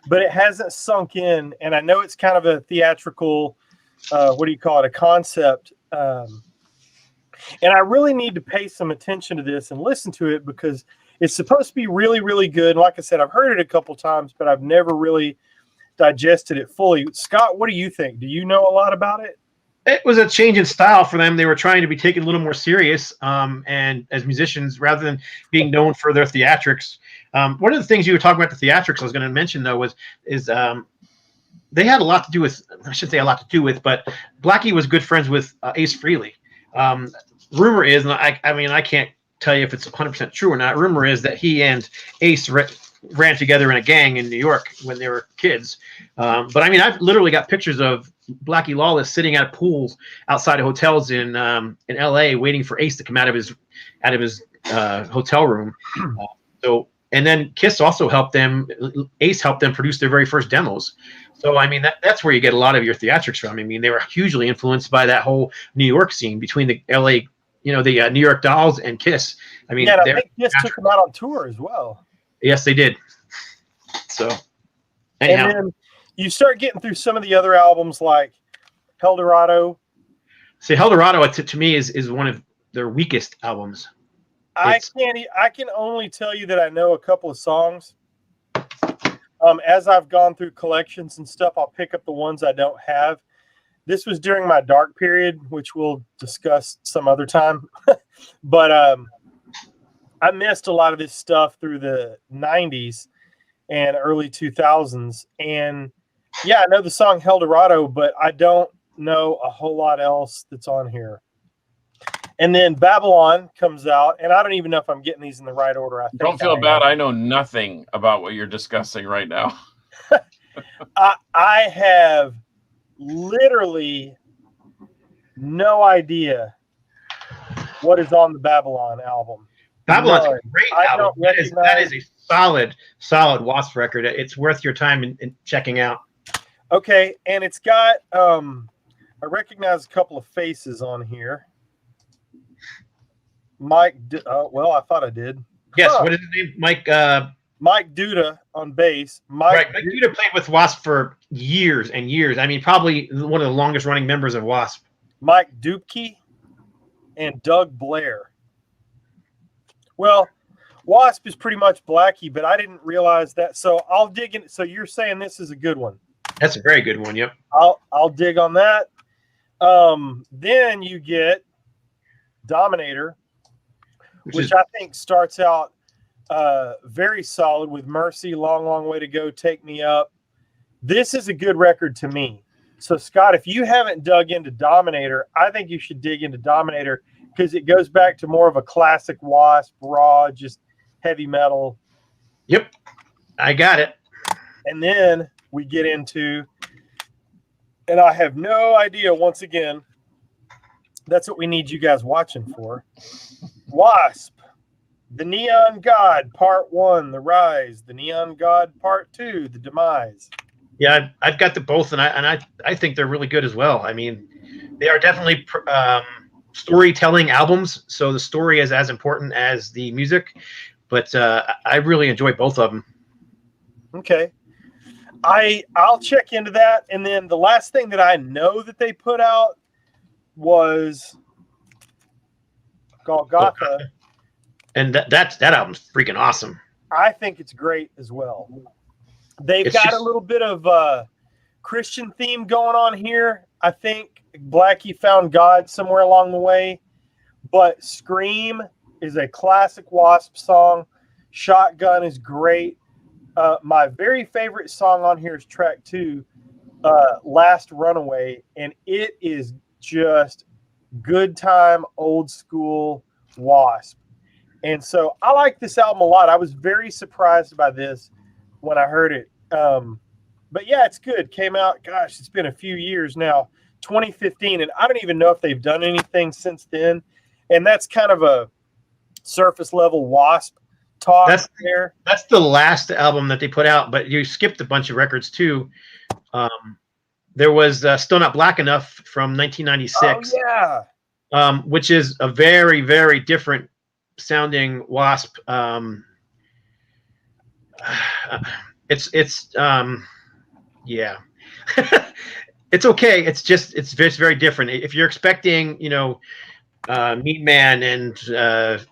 but it hasn't sunk in, and I know it's kind of a theatrical, a concept. And I really need to pay some attention to this and listen to it because it's supposed to be really, really good. Like I said, I've heard it a couple times, but I've never really digested it fully. Scott, what do you think? Do you know a lot about it? It was a change in style for them. They were trying to be taken a little more serious, and as musicians, rather than being known for their theatrics. One of the things you were talking about the theatrics I was going to mention though is they had a lot to do with. I shouldn't say a lot to do with, but Blackie was good friends with Ace Frehley. Rumor is, and I can't tell you if it's 100% true or not. Rumor is that he and Ace ran together in a gang in New York when they were kids. But I mean, I've literally got pictures of Blackie Lawless sitting at pools outside of hotels in L.A. waiting for Ace to come out of his hotel room. And then Kiss also helped them. Ace helped them produce their very first demos. So I mean, that's where you get a lot of your theatrics from. I mean, they were hugely influenced by that whole New York scene between the L.A. the New York Dolls and Kiss. I mean, I think Kiss took them out on tour as well. Yes, they did. So, anyhow. And then you start getting through some of the other albums like Eldorado. See, Eldorado to me is one of their weakest albums. I can only tell you that I know a couple of songs. As I've gone through collections and stuff, I'll pick up the ones I don't have. This was during my dark period, which we'll discuss some other time. But I missed a lot of this stuff through the 90s and early 2000s. And yeah, I know the song Eldorado, but I don't know a whole lot else that's on here. And then Babylon comes out, and I don't even know if I'm getting these in the right order. Don't feel bad. I know nothing about what you're discussing right now. I have literally no idea what is on the Babylon album. Babylon's a great album. That is a solid W.A.S.P record. It's worth your time in checking out. Okay, and it's got I recognize a couple of faces on here. Mike, well, I thought I did. Yes, what is his name? Mike Duda on bass. Mike Duda played with W.A.S.P for years and years. I mean, probably one of the longest running members of W.A.S.P. Mike Dupke and Doug Blair. Well, W.A.S.P is pretty much Blackie, but I didn't realize that. So I'll dig in. So you're saying this is a good one? That's a very good one. Yep. I'll dig on that. Then you get Dominator, which I think starts out very solid with Mercy, Long, Long Way to Go, Take Me Up. This is a good record to me. So, Scott, if you haven't dug into Dominator, I think you should dig into Dominator because it goes back to more of a classic W.A.S.P, raw, just heavy metal. Yep, I got it. And then we get into, and I have no idea, once again, that's what we need you guys watching for. W.A.S.P, The Neon God, Part 1, The Rise. The Neon God, Part 2, The Demise. Yeah, I've got the both, and I think they're really good as well. I mean, they are definitely storytelling albums, so the story is as important as the music. But I really enjoy both of them. Okay, I'll check into that, and then the last thing that I know that they put out was Golgotha. And that album's freaking awesome. I think it's great as well. They've got a little bit of Christian theme going on here. I think Blackie found God somewhere along the way. But Scream is a classic W.A.S.P song. Shotgun is great. My very favorite song on here is track 2, Last Runaway. And it is just good time, old school W.A.S.P. And so I like this album a lot. I was very surprised by this when I heard it. But yeah, it's good. Came out, gosh, it's been a few years now, 2015. And I don't even know if they've done anything since then. And that's kind of a surface level W.A.S.P talk there. That's the last album that they put out, but you skipped a bunch of records too. There was Still Not Black Enough from 1996. Oh, yeah. Which is a very, very different sounding W.A.S.P. Yeah. It's okay. It's just very different. If you're expecting, Meat Man and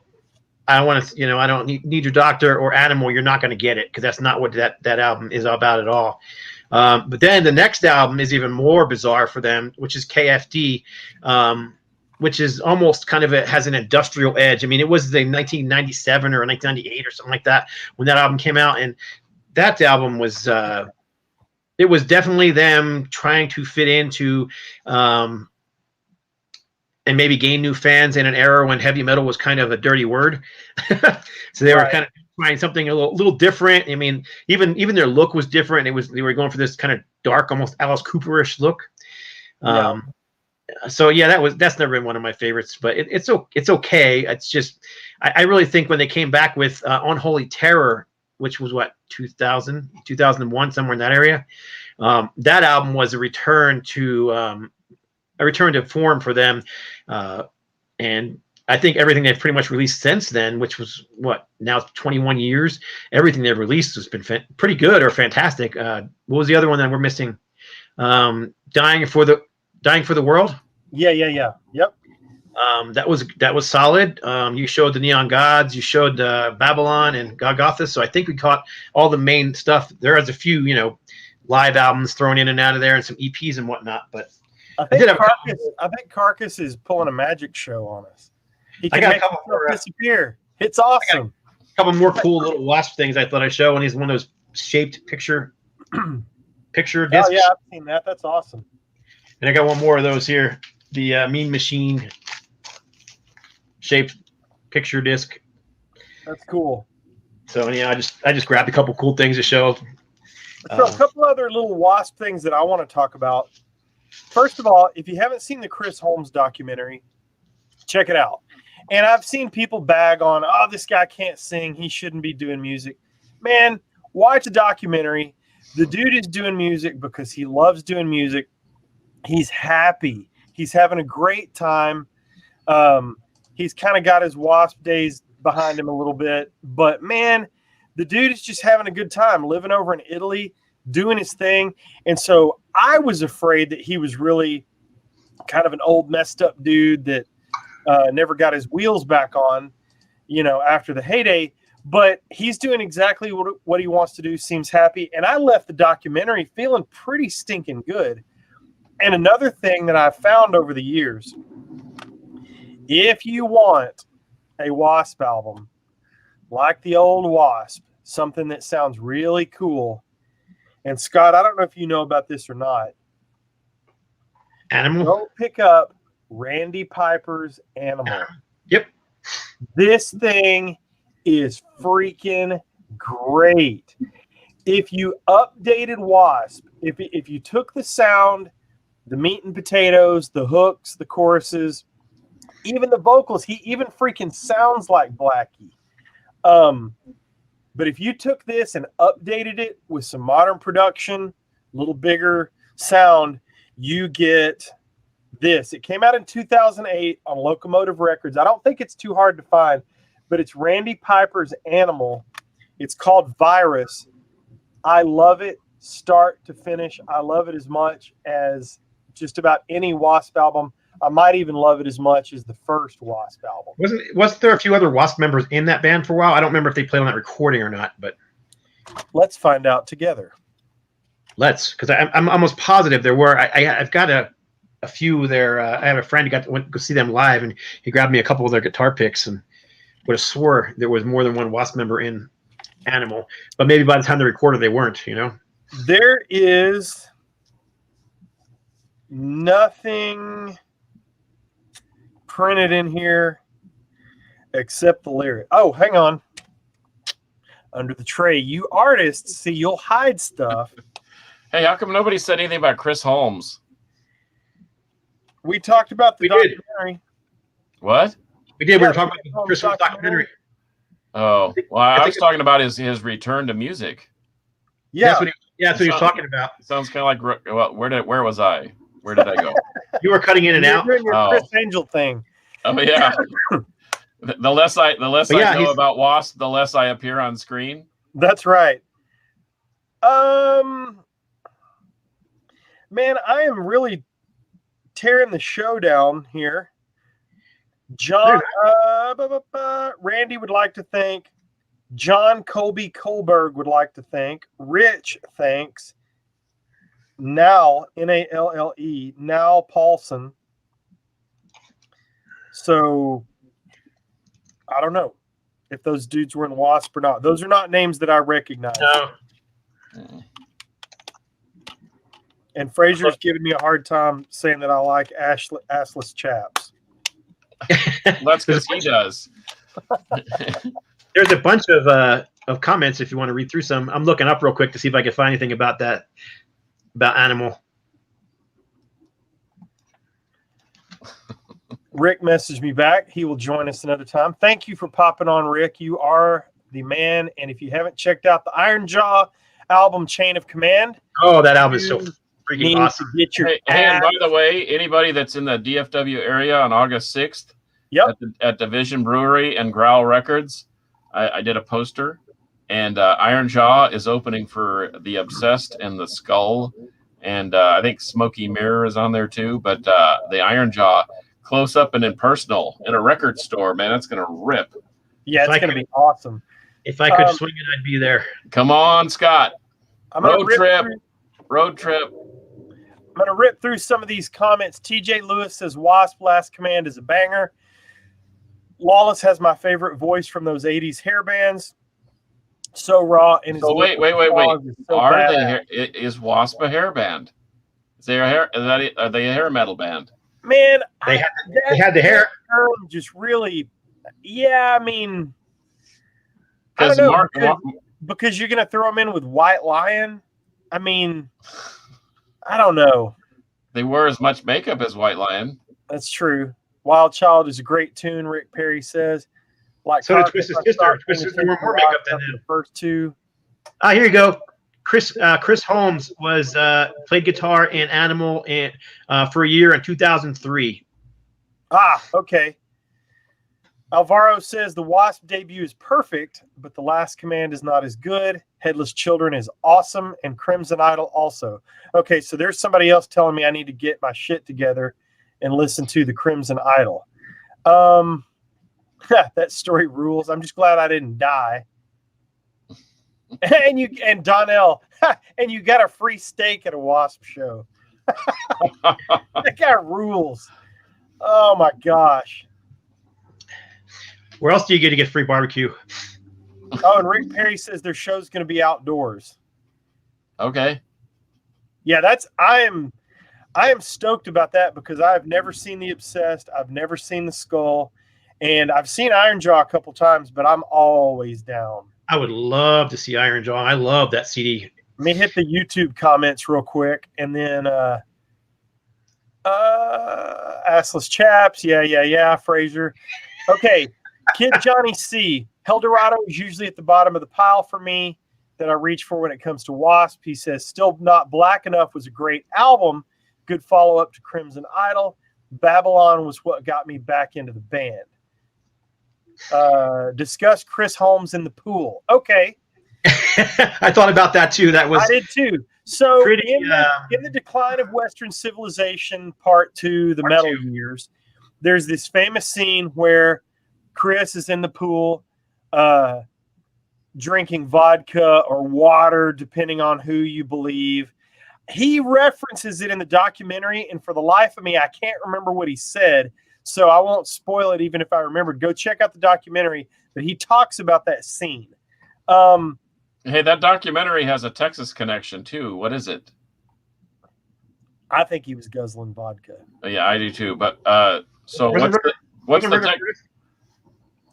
I want to, I don't need your doctor or Animal, you're not going to get it because that's not what that album is about at all. But then the next album is even more bizarre for them, which is KFD, which is almost kind of has an industrial edge. I mean, it was the 1997 or 1998 or something like that when that album came out, and that album was it was definitely them trying to fit into and maybe gain new fans in an era when heavy metal was kind of a dirty word. So they were kind of trying something a little different. I mean, even their look was different. They were going for this kind of dark, almost Alice Cooperish look. So yeah, that's never been one of my favorites, but it's okay. It's just I really think when they came back with Unholy Terror, which was what 2001, somewhere in that area, that album was a return to form for them, and I think everything they've pretty much released since then, which was now 21 years, everything they've released has been pretty good or fantastic. What was the other one that we're missing? Dying for the World. Yeah. Yep. That was solid. You showed the Neon Gods, you showed Babylon and Golgotha. So I think we caught all the main stuff. There was a few, live albums thrown in and out of there and some EPs and whatnot. But I think Carcass is pulling a magic show on us. He can make himself disappear. It's awesome. A couple more cool little Wasp things I thought I'd show. And he's one of those shaped picture discs. Oh yeah, I've seen that. That's awesome. And I got one more of those here. The Mean Machine shaped picture disc. That's cool. So yeah, I just grabbed a couple cool things to show. So a couple other little Wasp things that I want to talk about. First of all, if you haven't seen the Chris Holmes documentary, check it out. And I've seen people bag on, oh, this guy can't sing. He shouldn't be doing music. Man, watch a documentary. The dude is doing music because he loves doing music. He's happy. He's having a great time. He's kind of got his Wasp days behind him a little bit. But, man, the dude is just having a good time living over in Italy, doing his thing. And so I was afraid that he was really kind of an old, messed up dude that never got his wheels back on, after the heyday. But he's doing exactly what he wants to do, seems happy. And I left the documentary feeling pretty stinking good. And another thing that I've found over the years, if you want a W.A.S.P album, like the old W.A.S.P, something that sounds really cool. And Scott, I don't know if you know about this or not. Animal. Go pick up Randy Piper's Animal. Yep. This thing is freaking great. If you updated W.A.S.P, if you took the sound, the meat and potatoes, the hooks, the choruses, even the vocals, he even freaking sounds like Blackie. But if you took this and updated it with some modern production, a little bigger sound, you get this. It came out in 2008 on Locomotive Records. I don't think it's too hard to find, but it's Randy Piper's Animal. It's called Virus. I love it start to finish. I love it as much as just about any W.A.S.P album. I might even love it as much as the first W.A.S.P album. Wasn't there a few other W.A.S.P members in that band for a while? I don't remember if they played on that recording or not, but let's find out together. Because I'm almost positive there were. I've got a few there. I have a friend who went to go see them live, and he grabbed me a couple of their guitar picks, and would have swore there was more than one W.A.S.P member in Animal. But maybe by the time they recorded, they weren't. There is nothing printed in here except the lyric. Oh, hang on. Under the tray, you artists, see, you'll hide stuff. Hey, how come nobody said anything about Chris Holmes? We talked about the documentary. What? We did. We were talking about the Chris Holmes documentary. Oh, well, I was talking about his return to music. Yeah, that's what he was talking about. Sounds kind of like, well, where was I? Where did I go? You were cutting in and out. You're doing your Chris Angel thing. Oh yeah. The less I know about W.A.S.P, the less I appear on screen. That's right. Man, I am really tearing the show down here. John, Randy would like to thank. John Colby Kohlberg would like to thank. Rich thanks. Now, Nalle, now Paulson. So, I don't know if those dudes were in W.A.S.P or not. Those are not names that I recognize. No. And Fraser's giving me a hard time saying that I like assless chaps. That's because he does. There's a bunch of comments if you want to read through some. I'm looking up real quick to see if I can find anything about that, about Animal. Rick messaged me back. He will join us another time. Thank you for popping on, Rick. You are the man. And if you haven't checked out the Iron Jaw album, Chain of Command. Oh, that album is so freaking awesome. Get your and by the way, anybody that's in the DFW area on August 6th at Division Brewery and Growl Records, I did a poster. And Iron Jaw is opening for The Obsessed and The Skull. And I think Smoky Mirror is on there too. But the Iron Jaw, close up and impersonal in a record store, man, it's going to rip. Yeah, it's going to be awesome. If I could swing it, I'd be there. Come on, Scott. Road trip. I'm going to rip through some of these comments. TJ Lewis says W.A.S.P. Last Command is a banger. Lawless has my favorite voice from those 80s hair bands. So raw and his So wait. applause is so Are badass. is W.A.S.P a hair band? Is they a hair? Are they a hair metal band? Man, They had the hair. term just really, yeah. I mean, I don't Because know because you're gonna throw them in with White Lion. I mean, I don't know. they wear as much makeup as White Lion. That's true. Wild Child is a great tune. Rick Perry says. Like So did Twisted Sister. Twisted Sister wore more makeup than the first two. Ah, here you go. Chris Holmes was played guitar in Animal for a year in 2003. Ah, okay. Alvaro says the W.A.S.P debut is perfect, but The Last Command is not as good. Headless Children is awesome, and Crimson Idol also. Okay, so there's somebody else telling me I need to get my shit together and listen to the Crimson Idol. That story rules. I'm just glad I didn't die. And Donnell, and you got a free steak at a W.A.S.P show. That guy rules. Oh my gosh. Where else do you get to get free barbecue? Oh, and Rick Perry says their show's going to be outdoors. Okay. Yeah, I am stoked about that because I've never seen The Obsessed. I've never seen The Skull, and I've seen Iron Jaw a couple times, but I'm always down. I would love to see Iron Jaw. I love that CD. Let me hit the YouTube comments real quick, and then Assless Chaps. Yeah, Fraser. Okay, Kid Johnny C. Eldorado is usually at the bottom of the pile for me that I reach for when it comes to W.A.S.P. He says Still Not Black Enough was a great album. Good follow-up to Crimson Idol. Babylon was what got me back into the band. Discuss Chris Holmes in the pool. Okay. I thought about that too. I did too. So pretty, in the Decline of Western Civilization, Part 2, the Metal Years, there's this famous scene where Chris is in the pool drinking vodka or water, depending on who you believe. He references it in the documentary, and for the life of me, I can't remember what he said, so I won't spoil it even if I remembered. Go check out the documentary, but he talks about that scene. Hey, that documentary has a Texas connection, too. What is it? I think he was guzzling vodka. Yeah, I do, too. But so what's the tech?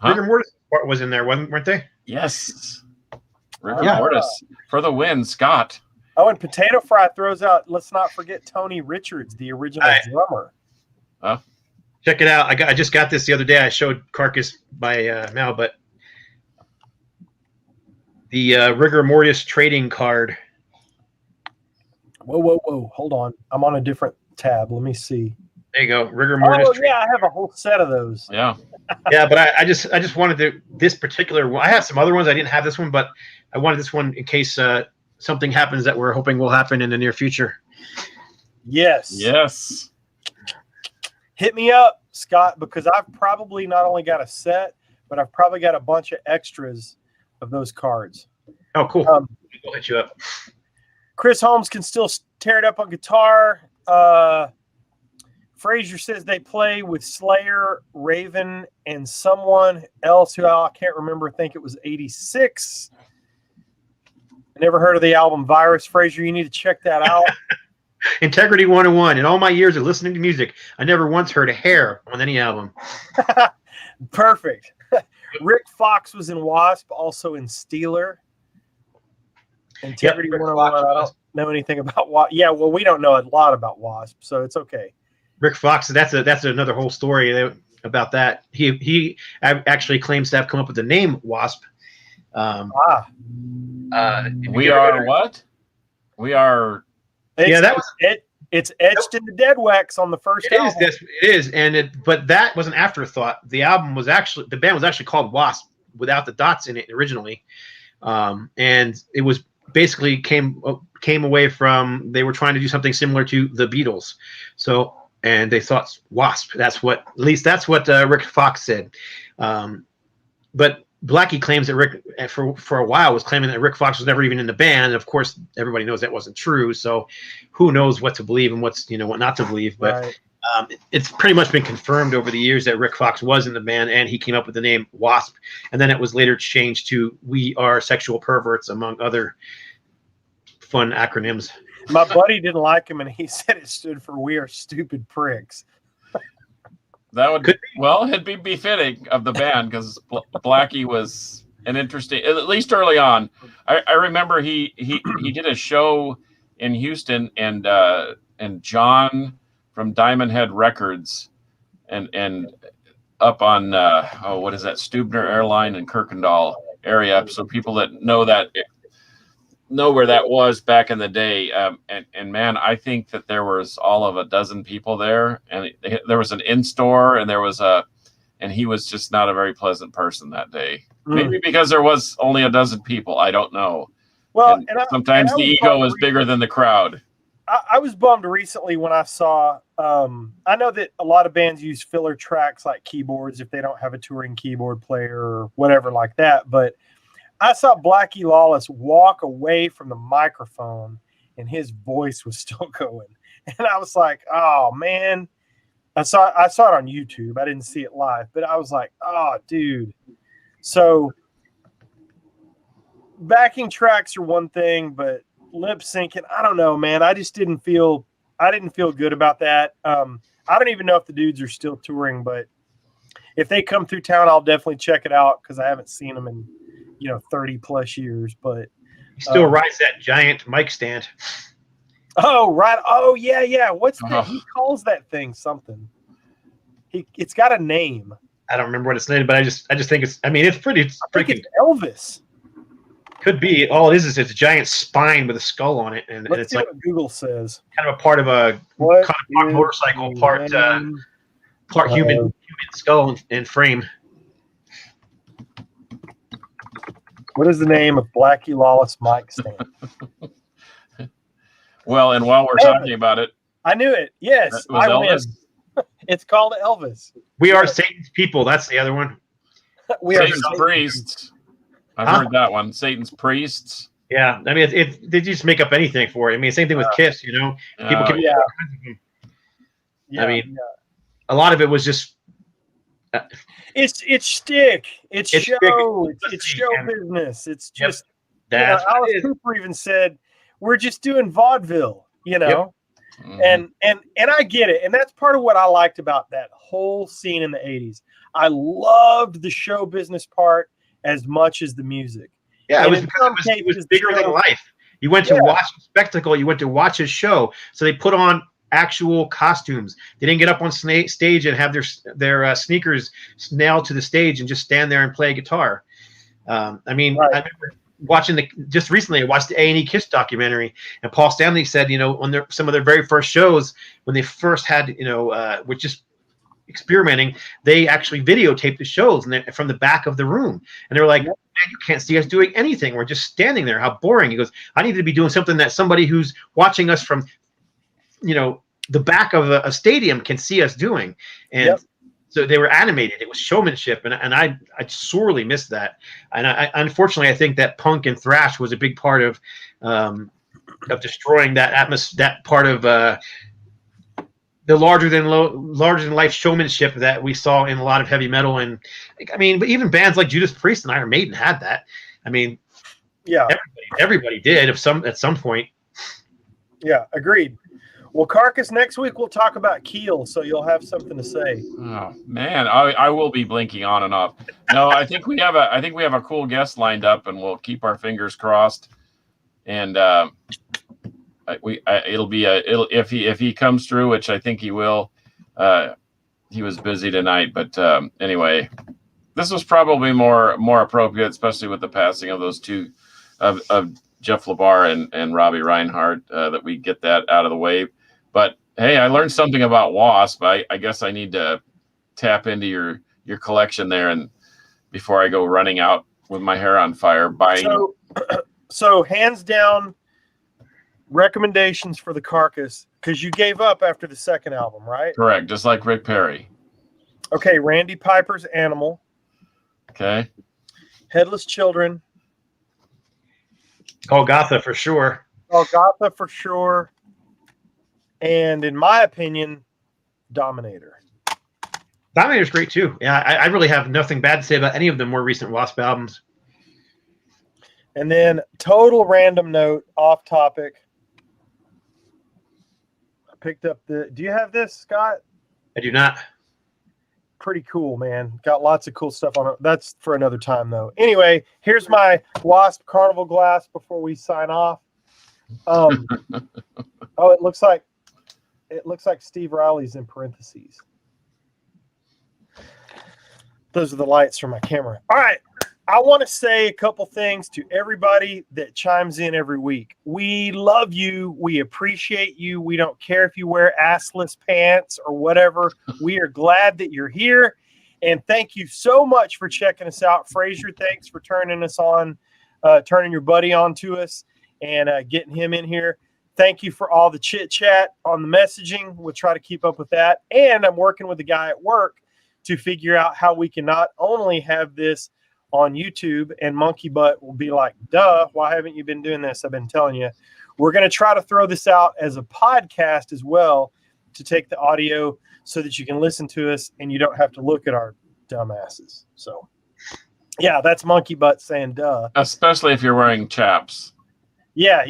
Rigor Mortis was in there, weren't they? Yes. Rigor Mortis for the win, Scott. Oh, and Potato Fry throws out, let's not forget Tony Richards, the original drummer. Check it out. I just got this the other day. I showed Carcass by Mal, but the Rigor Mortis trading card. Whoa. Hold on. I'm on a different tab. Let me see. There you go. Rigor Mortis. Oh, yeah, I have a whole set of those. Yeah. Yeah, but I just wanted this particular one. I have some other ones. I didn't have this one, but I wanted this one in case something happens that we're hoping will happen in the near future. Yes. Hit me up, Scott, because I've probably not only got a set, but I've probably got a bunch of extras of those cards. Oh, cool. I'll hit you up. Chris Holmes can still tear it up on guitar. Frazier says they play with Slayer, Raven, and someone else who I can't remember. I think it was 86. I never heard of the album Virus. Frazier, you need to check that out. Integrity 101. In all my years of listening to music, I never once heard a hair on any album. Perfect. Rick Fox was in W.A.S.P, also in Steeler. Integrity 101. I don't know anything about W.A.S.P. Yeah, well, we don't know a lot about W.A.S.P, so it's okay. Rick Fox, that's another whole story about that. He actually claims to have come up with the name W.A.S.P. We are what? We are. It's etched in the dead wax on the first album. It is, but that was an afterthought. The band was actually called W.A.S.P. without the dots in it originally, and it was basically came away from they were trying to do something similar to the Beatles, and they thought W.A.S.P. That's what Rick Fox said, but Blackie claims that Rick, for a while, was claiming that Rick Fox was never even in the band. And of course, everybody knows that wasn't true. So, who knows what to believe and what not to believe? But It's pretty much been confirmed over the years that Rick Fox was in the band, and he came up with the name W.A.S.P. And then it was later changed to We Are Sexual Perverts, among other fun acronyms. My buddy didn't like him, and he said it stood for We Are Stupid Pricks. That would it'd be befitting of the band because Blackie was an interesting, at least early on. I remember he did a show in Houston, and John from Diamond Head Records and up on what is that, Stubner Airline in Kirkendall area. So people that know where that was back in the day. And man, I think that there was all of a dozen people there, and there was an in-store, and and he was just not a very pleasant person that day. Maybe because there was only a dozen people. I don't know. Well, sometimes the ego is bigger than the crowd. I was bummed recently when I saw, I know that a lot of bands use filler tracks like keyboards if they don't have a touring keyboard player or whatever like that. But I saw Blackie Lawless walk away from the microphone and his voice was still going. And I was like, oh man, I saw it on YouTube. I didn't see it live, but I was like, oh dude. So backing tracks are one thing, but lip syncing, I don't know, man. I didn't feel good about that. I don't even know if the dudes are still touring, but if they come through town, I'll definitely check it out because I haven't seen them in 30 plus years. But he still rides that giant mic stand. Oh right. Oh yeah. What's that? He calls that thing something. It's got a name. I don't remember what it's named, but I just think it's. I mean, it's pretty. I think it's Elvis. Could be. All it is it's a giant spine with a skull on it, and Let's it's see like what Google says. kind of a part of a part motorcycle, part human skull and frame. What is the name of Blackie Lawless mic stand? Well, and while we're talking about it, I knew it. Yes, I win. It's called Elvis. We Are Satan's People. That's the other one. We Satan's Are Priests. I've heard that one. Satan's Priests. Yeah, I mean, they just make up anything for it. I mean, same thing with Kiss. People can. Yeah. I mean, a lot of it was just. It's shtick. It's show. Shtick. It's show business. It's just. That's Alice Cooper even said, "We're just doing vaudeville," Yep. And I get it, and that's part of what I liked about that whole scene in the '80s. I loved the show business part as much as the music. Yeah, it was because it was bigger than life. You went to watch a spectacle. You went to watch a show. So they put on actual costumes. They didn't get up on stage and have their sneakers nailed to the stage and just stand there and play guitar. I remember watching just recently, I watched the A&E Kiss documentary, and Paul Stanley said, on some of their very first shows, when they first had, were just experimenting, they actually videotaped the shows from the back of the room. And they were like, man, you can't see us doing anything. We're just standing there. How boring. He goes, I need to be doing something that somebody who's watching us from, the back of a stadium can see us doing. And so they were animated. It was showmanship. And I sorely missed that. And I unfortunately, I think that punk and thrash was a big part of destroying that atmosphere, that part of the larger than life showmanship that we saw in a lot of heavy metal. And but even bands like Judas Priest and Iron Maiden had that. I mean, everybody did at some point. Yeah, agreed. Well, Carcass, next week we'll talk about Keel, so you'll have something to say. Oh man, I will be blinking on and off. No, I think we have a cool guest lined up, and we'll keep our fingers crossed. And if he comes through, which I think he will. He was busy tonight, but anyway, this was probably more appropriate, especially with the passing of those two of Jeff LeBar and Robbie Reinhardt, that we get that out of the way. But hey, I learned something about W.A.S.P. I guess I need to tap into your collection there, and before I go running out with my hair on fire buying. So hands down, recommendations for the Carcass, because you gave up after the second album, right? Correct, just like Rick Perry. Okay, Randy Piper's Animal. Okay. Headless Children. Golgotha for sure. Golgotha for sure. And in my opinion, Dominator. Dominator's great too. Yeah, I really have nothing bad to say about any of the more recent W.A.S.P albums. And then total random note, off topic. I picked up do you have this, Scott? I do not. Pretty cool, man. Got lots of cool stuff on it. That's for another time, though. Anyway, here's my W.A.S.P Carnival glass before we sign off. Oh, it looks like Steve Riley's in parentheses. Those are the lights from my camera. All right. I want to say a couple things to everybody that chimes in every week. We love you. We appreciate you. We don't care if you wear assless pants or whatever. We are glad that you're here. And thank you so much for checking us out. Frazier, thanks for turning us on, turning your buddy on to us and getting him in here. Thank you for all the chit chat on the messaging. We'll try to keep up with that. And I'm working with a guy at work to figure out how we can not only have this on YouTube, and Monkey Butt will be like, duh, why haven't you been doing this? I've been telling you. We're going to try to throw this out as a podcast as well to take the audio so that you can listen to us and you don't have to look at our dumbasses. So, yeah, that's Monkey Butt saying duh. Especially if you're wearing chaps. Yeah.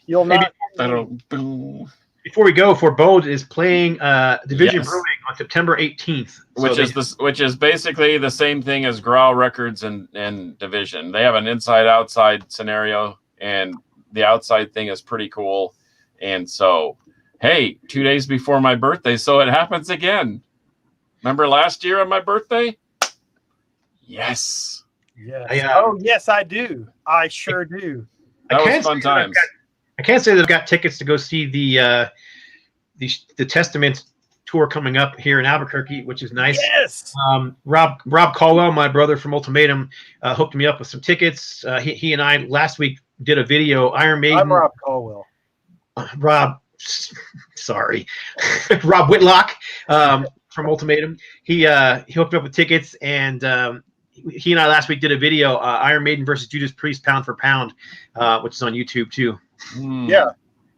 You'll not. Boom. Before we go, Forebode is playing Division Yes. Brewing on September 18th. Which is basically the same thing as Growl Records and Division. They have an inside-outside scenario, and the outside thing is pretty cool. And so, hey, 2 days before my birthday, so it happens again. Remember last year on my birthday? Yes. Yes. I, yes, I do. I sure do. That was fun times. I can't say that I've got tickets to go see the Testament tour coming up here in Albuquerque, which is nice. Yes. Rob Caldwell, my brother from Ultimatum, hooked me up with some tickets. He and I last week did a video. Iron Maiden. I'm Rob Caldwell. Sorry, Rob Whitlock from Ultimatum. He hooked me up with tickets, and he and I last week did a video, Iron Maiden versus Judas Priest, pound for pound, which is on YouTube too.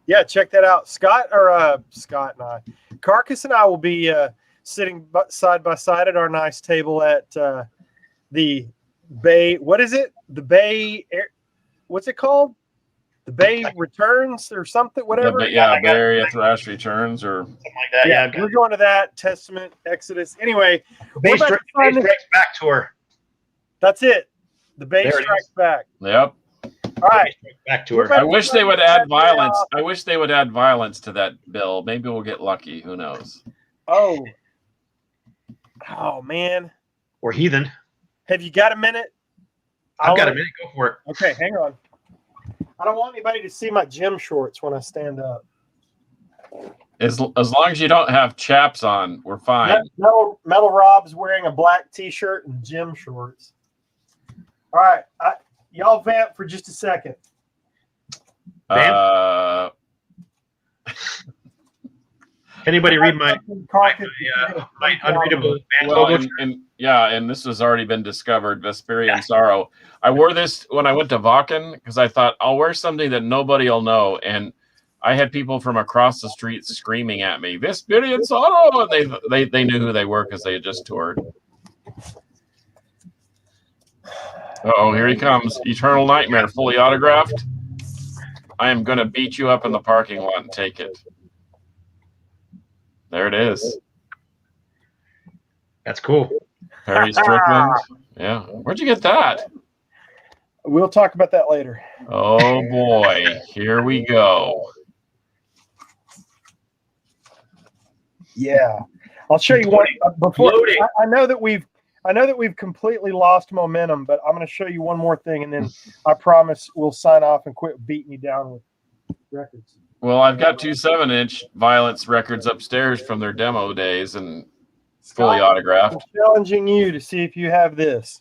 Yeah, check that out. Scott and I, Carcass and I will be sitting side by side at our nice table at the Bay. What is it? The Bay. What's it called? The Bay Returns or something. Whatever. Bay Area Thrash Returns or Something like that. Yeah, we're going to that Testament, Exodus. Anyway, Bay Strikes Back tour. That's it. The Bay Strikes Back. Yep. All right. Back tour. I wish they would add violence. I wish they would add violence to that bill. Maybe we'll get lucky. Who knows? Oh man. Or Heathen. Have you got a minute? I've got a minute. Go for it. Okay, hang on. I don't want anybody to see my gym shorts when I stand up. As long as you don't have chaps on, we're fine. Metal Rob's wearing a black T-shirt and gym shorts. All right, y'all vamp for just a second. Anybody read my unreadable band logo? And this has already been discovered, Vesperian Sorrow. I wore this when I went to Vakken because I thought I'll wear something that nobody will know. And I had people from across the street screaming at me, Vesperian Sorrow! And they knew who they were because they had just toured. Uh-oh, here he comes. Eternal Nightmare, fully autographed. I am going to beat you up in the parking lot and take it. There it is. That's cool. Harry Strickland. Yeah. Where'd you get that? We'll talk about that later. Oh, boy. Here we go. Yeah. I'll show you one. Before I know that we've completely lost momentum, but I'm going to show you one more thing, and then I promise we'll sign off and quit beating you down with records. Well, I've got 2 7-inch Violence records upstairs from their demo days and fully autographed. I'm challenging you to see if you have this.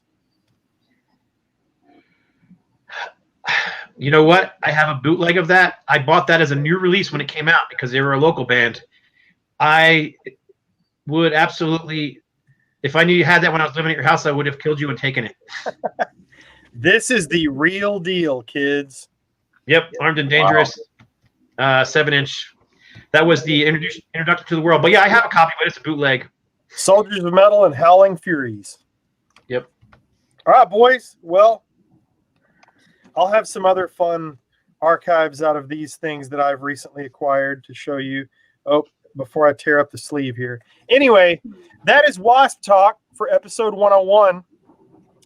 You know what? I have a bootleg of that. I bought that as a new release when it came out because they were a local band. I would absolutely, if I knew you had that when I was living at your house, I would have killed you and taken it. This is the real deal, kids. Yep, Armed and Dangerous, 7-inch. that was the introduction to the world. But yeah, I have a copy, but it's a bootleg. Soldiers of Metal and Howling Furies. Yep. All right, boys. Well, I'll have some other fun archives out of these things that I've recently acquired to show you. Oh, before I tear up the sleeve here. Anyway, that is W.A.S.P Talk for episode 101.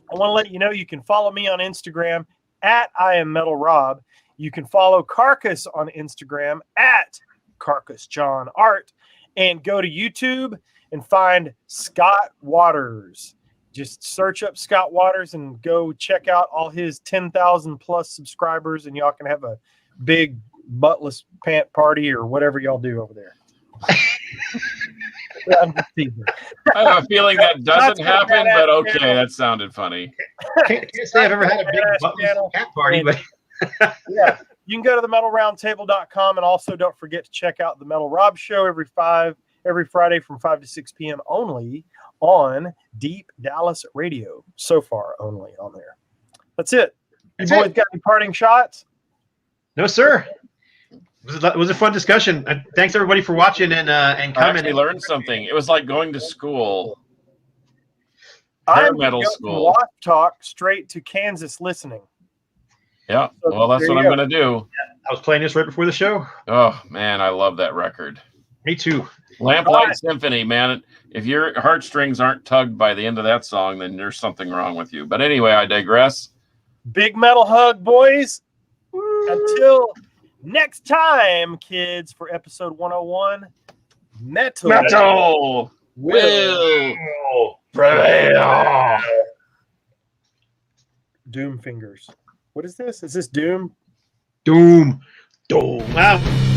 I want to let you know you can follow me on Instagram at I am Metal Rob. You can follow Carcass on Instagram at Carcass John Art, and go to YouTube and find Scott Waters. Just search up Scott Waters and go check out all his 10,000 plus subscribers, and y'all can have a big buttless pant party or whatever y'all do over there. I'm just teasing. I have a feeling that doesn't happen, but okay, that sounded funny. Can't say I've ever had a big buttless cat party, but yeah, you can go to themetalroundtable.com, and also don't forget to check out the Metal Rob Show every Friday from 5 to 6 p.m. only on Deep Dallas Radio. So far, only on there. That's it. You boys got any parting shots? No, sir. It was a fun discussion. Thanks everybody for watching and commenting. I learned something. It was like going to school. I'm metal going school. W.A.S.P Talk straight to Kansas listening. Yeah, So well, that's what I'm going to do. I was playing this right before the show. Oh, man, I love that record. Me too. Lamplight Symphony, man. If your heartstrings aren't tugged by the end of that song, then there's something wrong with you. But anyway, I digress. Big metal hug, boys. Until next time, kids, for episode 101, Metal will prevail. Doom fingers. What is this? Is this Doom? Doom. Wow.